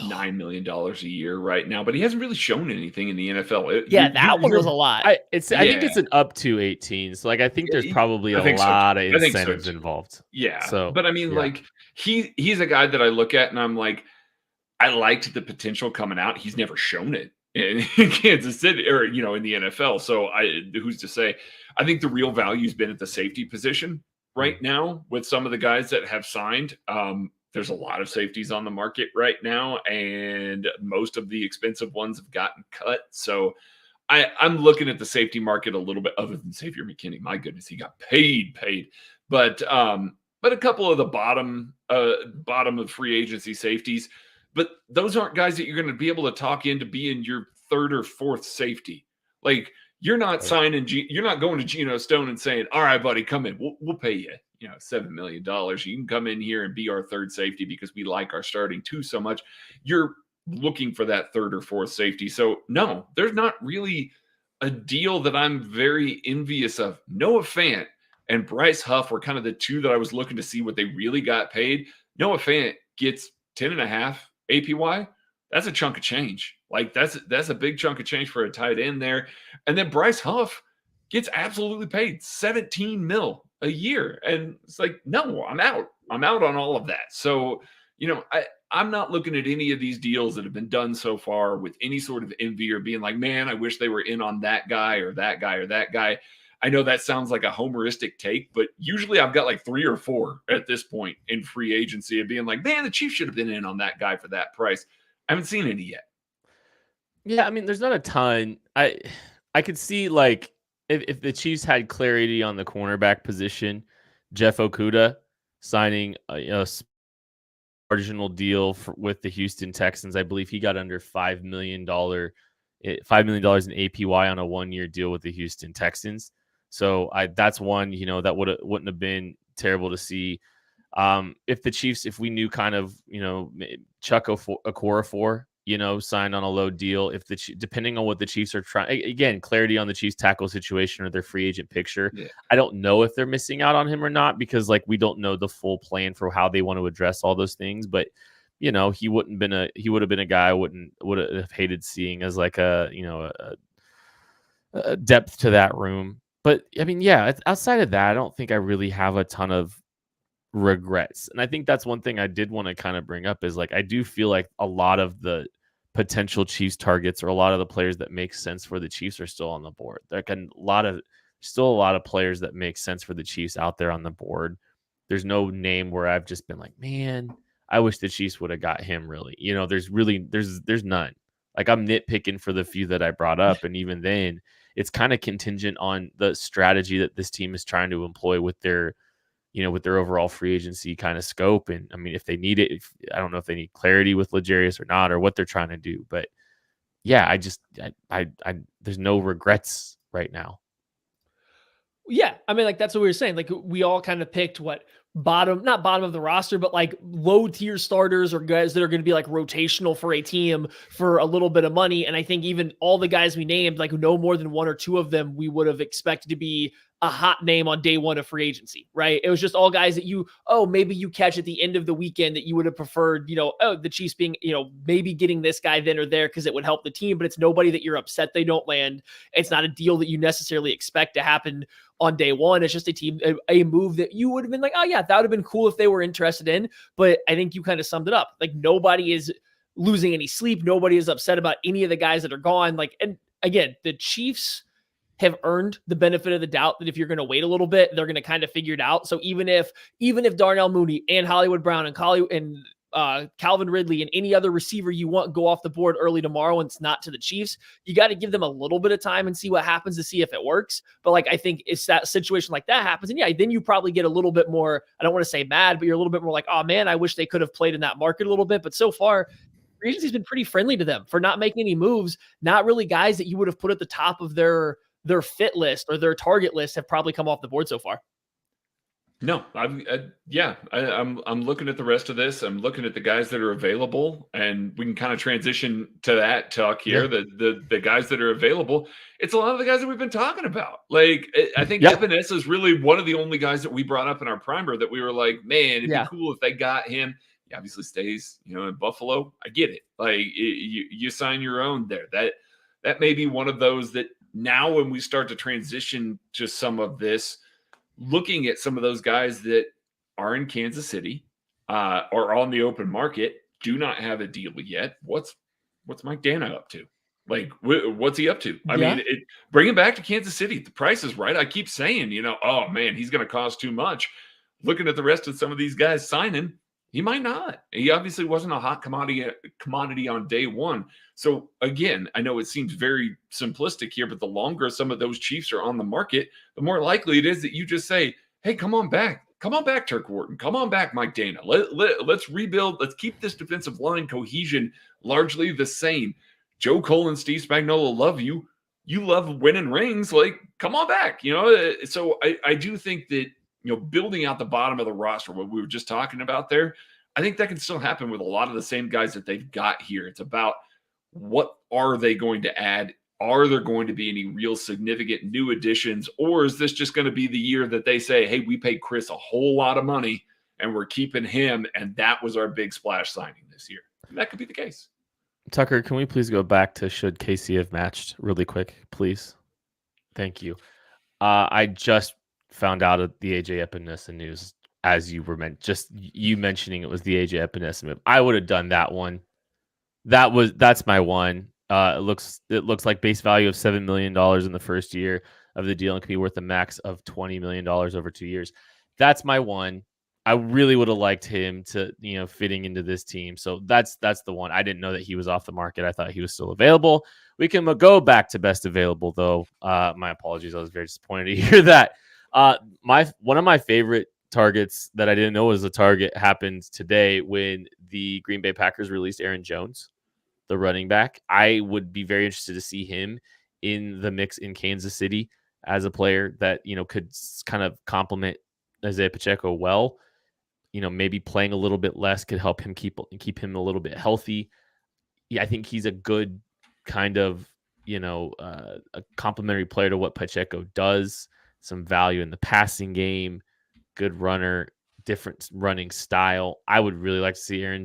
$9 million a year right now, but he hasn't really shown anything in the NFL. That one was a lot. I think it's an up to 18. So like I think there's probably a lot of incentives involved. Yeah. So, but I mean, like he's a guy that I look at and I'm like, I liked the potential coming out. He's never shown it in Kansas City or in the NFL. So who's to say? I think the real value's been at the safety position right now with some of the guys that have signed. There's a lot of safeties on the market right now, and most of the expensive ones have gotten cut. So I'm looking at the safety market a little bit, other than Xavier McKinney. My goodness, he got paid. But a couple of the bottom of free agency safeties, but those aren't guys that you're going to be able to talk into being your third or fourth safety. Like you're not you're not going to Geno Stone and saying, all right, buddy, come in. We'll pay you. $7 million. You can come in here and be our third safety because we like our starting 2 so much. You're looking for that third or fourth safety. So no, there's not really a deal that I'm very envious of. Noah Fant and Bryce Huff were kind of the 2 that I was looking to see what they really got paid. Noah Fant gets 10.5 APY. That's a chunk of change. Like that's a big chunk of change for a tight end there. And then Bryce Huff gets absolutely paid $17 million a year. And it's like, no, I'm out on all of that. So, I'm not looking at any of these deals that have been done so far with any sort of envy or being like, man, I wish they were in on that guy or that guy or that guy. I know that sounds like a homeristic take, but usually I've got like 3 or 4 at this point in free agency of being like, man, the Chiefs should have been in on that guy for that price. I haven't seen any yet. Yeah, I mean, there's not a ton. I could see like if the Chiefs had clarity on the cornerback position, Jeff Okuda signing a marginal deal with the Houston Texans. I believe he got under $5 million in APY on a 1-year deal with the Houston Texans. So that's one, that wouldn't have been terrible to see. If the Chiefs, if we knew kind of, Chuck Okorafor, signed on a low deal, depending on what the Chiefs are trying, again, clarity on the Chiefs tackle situation or their free agent picture. Yeah. I don't know if they're missing out on him or not, because like, we don't know the full plan for how they want to address all those things, but he would have been a guy I would have hated seeing as like a depth to that room. But I mean, yeah, outside of that, I don't think I really have a ton of regrets. And I think that's one thing I did want to kind of bring up is like, I do feel like a lot of the potential Chiefs targets or a lot of the players that make sense for the Chiefs are still on the board. There can still a lot of players that make sense for the Chiefs out there on the board. There's no name where I've just been like, man, I wish the Chiefs would have got him really. There's none. Like, I'm nitpicking for the few that I brought up. And even then, it's kind of contingent on the strategy that this team is trying to employ with their overall free agency kind of scope. And I mean, if they need it, I don't know if they need clarity with L'Jarius or not, or what they're trying to do. But yeah, I there's no regrets right now. Yeah. I mean, like, that's what we were saying. Like, we all kind of picked not bottom of the roster, but like low tier starters or guys that are going to be like rotational for a team for a little bit of money. And I think even all the guys we named, like no more than 1 or 2 of them, we would have expected to be a hot name on day 1 of free agency, right? It was just all guys that maybe you catch at the end of the weekend that you would have preferred, the Chiefs being, maybe getting this guy then or there because it would help the team, but it's nobody that you're upset they don't land. It's not a deal that you necessarily expect to happen on day 1. It's just a move that you would have been like, oh yeah, that would have been cool if they were interested in. But I think you kind of summed it up. Like, nobody is losing any sleep. Nobody is upset about any of the guys that are gone. Like, and again, the Chiefs have earned the benefit of the doubt that if you're going to wait a little bit, they're going to kind of figure it out. So even if Darnell Mooney and Hollywood Brown and Calvin Ridley and any other receiver you want go off the board early tomorrow and it's not to the Chiefs, you got to give them a little bit of time and see what happens to see if it works. But like, I think it's that situation like that happens. And yeah, then you probably get a little bit more, I don't want to say mad, but you're a little bit more like, oh man, I wish they could have played in that market a little bit. But so far, free agency's been pretty friendly to them for not making any moves. Not really guys that you would have put at the top of their fit list or their target list have probably come off the board so far. No, I'm looking at the rest of this. I'm looking at the guys that are available, and we can kind of transition to that talk here. Yeah. The guys that are available, it's a lot of the guys that we've been talking about. Like, I think Epinesa is really one of the only guys that we brought up in our primer that we were like, man, it'd be cool if they got him. He obviously stays, in Buffalo. I get it. Like, you sign your own there. That may be one of those that now when we start to transition to some of this, looking at some of those guys that are in Kansas City or on the open market, do not have a deal yet. What's Mike Dana up to? Like, what's he up to? I mean, bring him back to Kansas City. The price is right. I keep saying, oh man, he's going to cost too much. Looking at the rest of some of these guys signing, he might not. He obviously wasn't a hot commodity on day 1. So again, I know it seems very simplistic here, but the longer some of those Chiefs are on the market, the more likely it is that you just say, hey, come on back. Come on back, Turk Wharton. Come on back, Mike Dana. Let's rebuild. Let's keep this defensive line cohesion largely the same. Joe Cole and Steve Spagnuolo love you. You love winning rings. Like, come on back. So I do think that, building out the bottom of the roster, what we were just talking about there, I think that can still happen with a lot of the same guys that they've got here. It's about what are they going to add? Are there going to be any real significant new additions? Or is this just going to be the year that they say, hey, we paid Chris a whole lot of money and we're keeping him, and that was our big splash signing this year? And that could be the case. Tucker, can we please go back to should KC have matched really quick, please? Thank you. I just found out of the AJ Epinesa news as you were just you mentioning it was the AJ Epinesa move. I would have done that one. That's my one. It looks like base value of $7 million in the first year. of the deal and could be worth a max of $20 million over 2 years. That's my one. I really would have liked him to, fitting into this team. So that's the one. I didn't know that he was off the market. I thought he was still available. We can go back to best available, though. My apologies. I was very disappointed to hear that. One of my favorite targets that I didn't know was a target happened today when the Green Bay Packers released Aaron Jones, the running back. I would be very interested to see him in the mix in Kansas City as a player that, could kind of complement Isaiah Pacheco well. Maybe playing a little bit less could help him keep him a little bit healthy. Yeah, I think he's a good kind of, a complementary player to what Pacheco does. Some value in the passing game, good runner, different running style. I would really like to see Aaron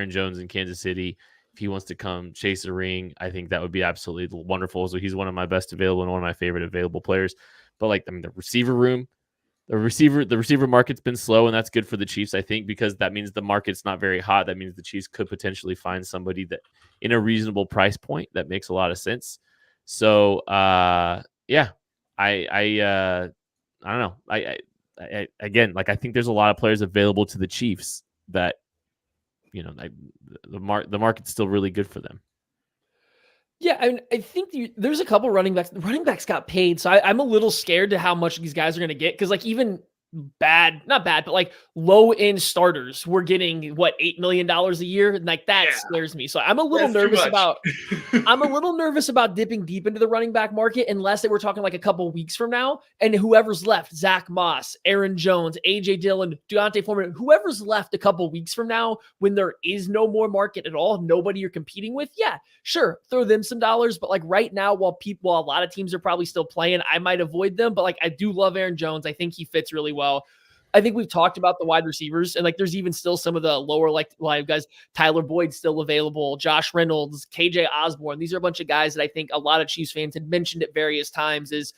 Jones in Kansas City. If he wants to come chase a ring, I think that would be absolutely wonderful. So he's one of my best available and one of my favorite available players. But the receiver room, the receiver market's been slow, and that's good for the Chiefs, I think, because that means the market's not very hot. That means the Chiefs could potentially find somebody that in a reasonable price point that makes a lot of sense. So, yeah, I don't know. I again, I think there's a lot of players available to the Chiefs that, the market's still really good for them. Yeah, I think there's a couple running backs. The running backs got paid, so I'm a little scared to how much these guys are going to get because, even not bad, but low end starters, we're getting $8 million a year, and that scares me. So I'm a little nervous about. I'm a little nervous about dipping deep into the running back market unless they were talking a couple weeks from now, and whoever's left, Zach Moss, Aaron Jones, AJ Dillon, Deontay Foreman, whoever's left a couple weeks from now when there is no more market at all, nobody you're competing with. Yeah, sure, throw them some dollars, but right now, while a lot of teams are probably still playing, I might avoid them. But I do love Aaron Jones. I think he fits really well. I think we've talked about the wide receivers, and there's even still some of the lower line guys. Tyler Boyd still available, Josh Reynolds, KJ Osborne. These are a bunch of guys that I think a lot of Chiefs fans had mentioned at various times as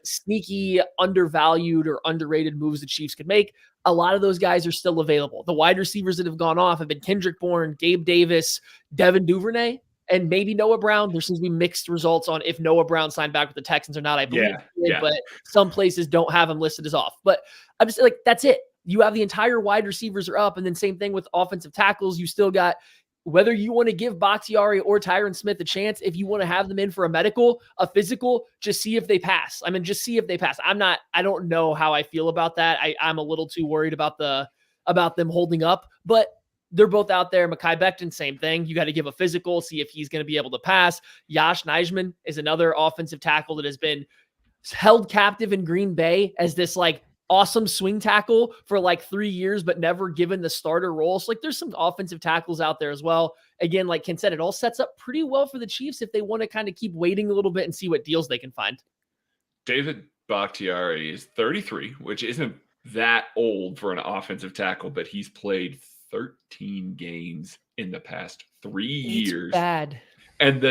sneaky, undervalued or underrated moves the Chiefs could make. A lot of those guys are still available. The wide receivers that have gone off have been Kendrick Bourne, Gabe Davis, Devin Duvernay, and maybe Noah Brown. There seems to be mixed results on if Noah Brown signed back with the Texans or not. I believe he did, but some places don't have him listed as off. But I'm just that's it. You have the entire wide receivers are up, and then same thing with offensive tackles. You still got whether you want to give Bakhtiari or Tyron Smith a chance, if you want to have them in for a physical, just see if they pass. Just see if they pass. I don't know how I feel about that. I'm a little too worried about them holding up, but they're both out there. Mekhi Becton, same thing. You got to give a physical, see if he's going to be able to pass. Yash Nijman is another offensive tackle that has been held captive in Green Bay as this awesome swing tackle for 3 years, but never given the starter role. So there's some offensive tackles out there as well. Again, like Ken said, it all sets up pretty well for the Chiefs if they want to kind of keep waiting a little bit and see what deals they can find. David Bakhtiari is 33, which isn't that old for an offensive tackle, but he's played 13 games in the past 3 years. Bad. And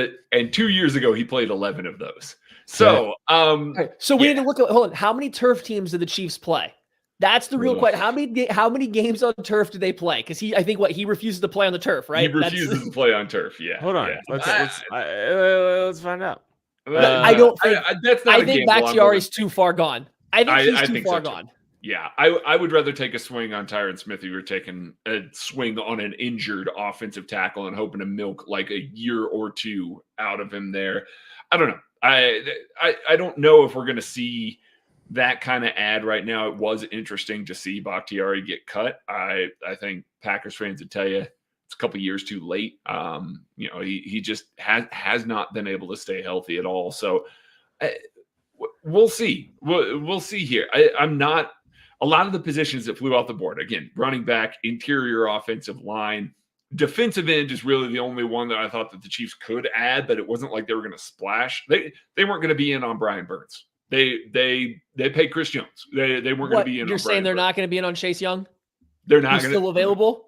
2 years ago, he played 11 of those. So, so we need to look at, hold on, how many turf teams do the Chiefs play? That's the real question. How many games on turf do they play? Because I think he refuses to play on the turf, right? He refuses to play on turf. Yeah. Hold on. Yeah. Let's find out. I don't think. That's not. I think Bakhtiari's too far gone. I think he's too far gone. Yeah, I would rather take a swing on Tyron Smith if you were taking a swing on an injured offensive tackle and hoping to milk a year or two out of him there. I don't know. I don't know if we're going to see that kind of ad right now. It was interesting to see Bakhtiari get cut. I think Packers fans would tell you it's a couple years too late. He just has not been able to stay healthy at all. So we'll see. We'll see here. I'm not. A lot of the positions that flew off the board, again, running back, interior offensive line, defensive end is really the only one that I thought that the Chiefs could add, but it wasn't like they were going to splash. They weren't going to be in on Brian Burns. They paid Chris Jones. They weren't going to be in. You're saying they're not going to be in on Chase Young? They're not going to still available.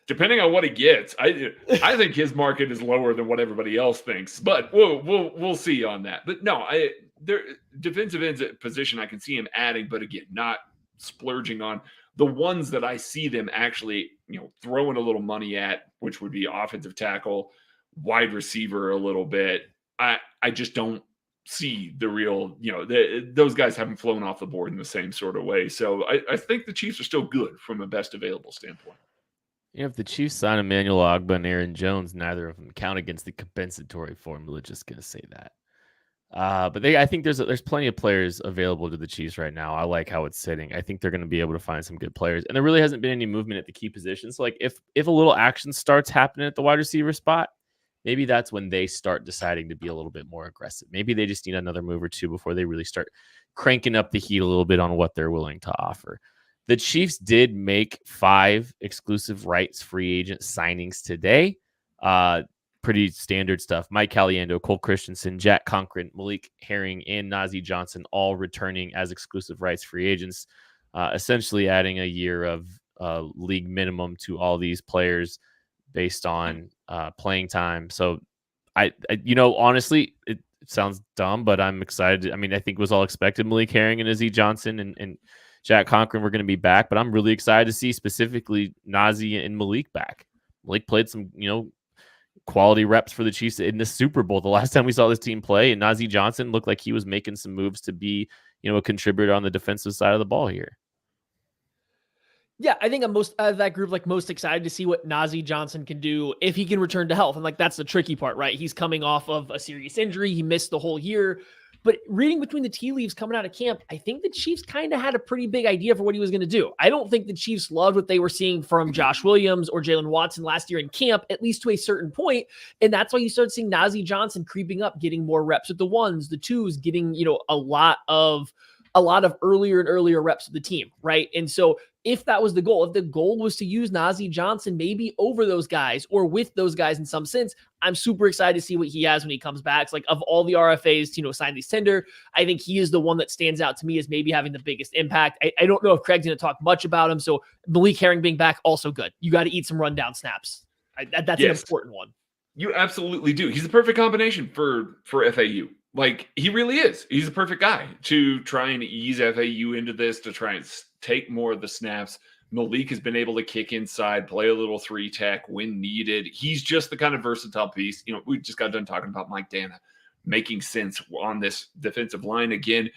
Depending on what he gets, I think his market is lower than what everybody else thinks. But we'll see on that. But no, their defensive ends at position I can see him adding, but again, not splurging on the ones that I see them actually, throwing a little money at, which would be offensive tackle, wide receiver a little bit. I just don't see the real, those guys haven't flown off the board in the same sort of way. So I think the Chiefs are still good from a best available standpoint. If the Chiefs sign Emmanuel Ogbah and Aaron Jones, neither of them count against the compensatory formula. Just going to say that. But I think there's plenty of players available to the Chiefs right now. I like how it's sitting. I think they're going to be able to find some good players. And there really hasn't been any movement at the key positions. So like if a little action starts happening at the wide receiver spot, maybe that's when they start deciding to be a little bit more aggressive. Maybe they just need another move or two before they really start cranking up the heat a little bit on what they're willing to offer. The Chiefs did make 5 exclusive rights free agent signings today. Pretty standard stuff. Mike Caliendo, Cole Christensen, Jack Conklin, Malik Herring, and Najee Johnson all returning as exclusive rights free agents, essentially adding a year of league minimum to all these players based on playing time. So I honestly, it sounds dumb, but I'm excited. I mean, I think it was all expected. Malik Herring and Najee Johnson and Jack Conklin were going to be back, but I'm really excited to see specifically Najee and Malik back. Malik played some, quality reps for the Chiefs in the Super Bowl the last time we saw this team play, and Najee Johnson looked like he was making some moves to be, a contributor on the defensive side of the ball here. Yeah, I think I'm most out of that group, most excited to see what Najee Johnson can do if he can return to health. And that's the tricky part, right? He's coming off of a serious injury. He missed the whole year. But reading between the tea leaves coming out of camp, I think the Chiefs kind of had a pretty big idea for what he was going to do. I don't think the Chiefs loved what they were seeing from Josh Williams or Jalen Watson last year in camp, at least to a certain point. And that's why you started seeing Najee Johnson creeping up, getting more reps with the ones, the twos, getting, a lot of earlier and earlier reps with the team, right? And so if that was the goal, if the goal was to use Najee Johnson maybe over those guys or with those guys in some sense, I'm super excited to see what he has when he comes back. It's of all the RFAs, sign these tender, I think he is the one that stands out to me as maybe having the biggest impact. I don't know if Craig's going to talk much about him. So Malik Herring being back, also good. You got to eat some rundown snaps. That's an important one. You absolutely do. He's the perfect combination for FAU. He really is. He's the perfect guy to try and ease FAU into this, to try and take more of the snaps. Malik has been able to kick inside, play a little 3-tech when needed. He's just the kind of versatile piece. We just got done talking about Mike Dana making sense on this defensive line. Again,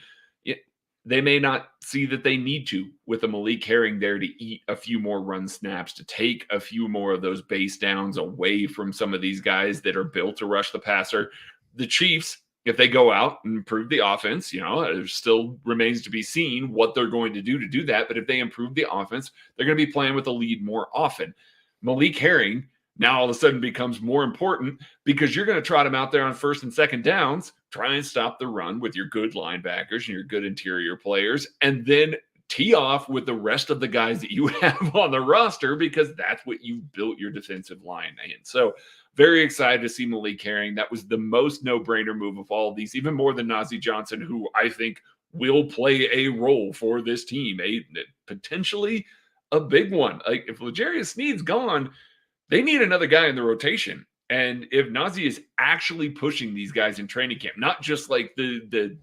they may not see that they need to with a Malik Herring there to eat a few more run snaps, to take a few more of those base downs away from some of these guys that are built to rush the passer. The Chiefs, if they go out and improve the offense, it still remains to be seen what they're going to do that. But if they improve the offense, they're going to be playing with the lead more often. Malik Herring now all of a sudden becomes more important because you're going to trot him out there on first and second downs, try and stop the run with your good linebackers and your good interior players, and then tee off with the rest of the guys that you have on the roster because that's what you've built your defensive line in. So very excited to see Malik Herring. That was the most no-brainer move of all of these, even more than Najee Johnson, who I think will play a role for this team, potentially a big one. If L'Jarius Sneed's gone, they need another guy in the rotation. And if Najee is actually pushing these guys in training camp, not just the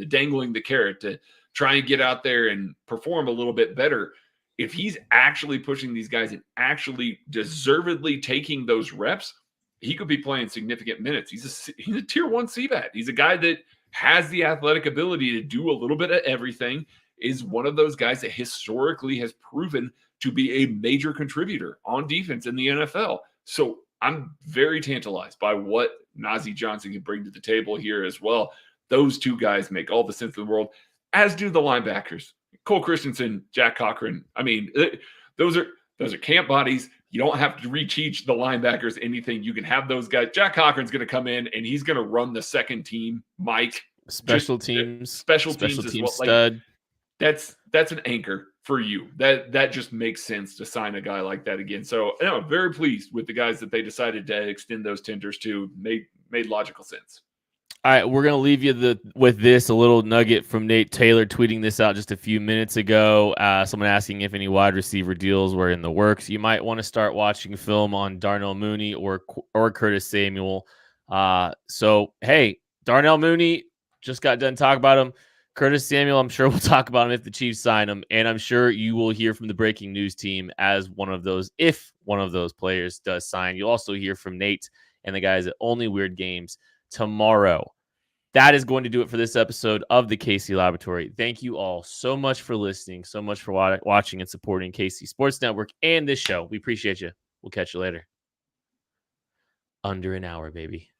dangling the carrot to try and get out there and perform a little bit better, if he's actually pushing these guys and actually deservedly taking those reps, he could be playing significant minutes. He's a tier 1 CBAT. He's a guy that has the athletic ability to do a little bit of everything, is one of those guys that historically has proven to be a major contributor on defense in the NFL. So I'm very tantalized by what Najee Johnson can bring to the table here as well. Those two guys make all the sense in the world, as do the linebackers. Cole Christensen, Jack Cochran. I mean, those are camp bodies. You don't have to reteach the linebackers anything. You can have those guys. Jack Cochran's going to come in and he's going to run the second team. Mike, special teams stud. That's an anchor for you. That just makes sense to sign a guy like that again. So I'm very pleased with the guys that they decided to extend those tenders to. Made logical sense. All right, we're going to leave you with this, a little nugget from Nate Taylor tweeting this out just a few minutes ago. Someone asking if any wide receiver deals were in the works. You might want to start watching film on Darnell Mooney or Curtis Samuel. Hey, Darnell Mooney, just got done talking about him. Curtis Samuel, I'm sure we'll talk about him if the Chiefs sign him, and I'm sure you will hear from the breaking news team as one of those, if one of those players does sign. You'll also hear from Nate and the guys at Only Weird Games tomorrow. that is going to do it for this episode of the KC Laboratory. Thank you all so much for listening, so much for watching and supporting KC Sports Network and this show. We appreciate you. We'll catch you later. Under an hour, baby.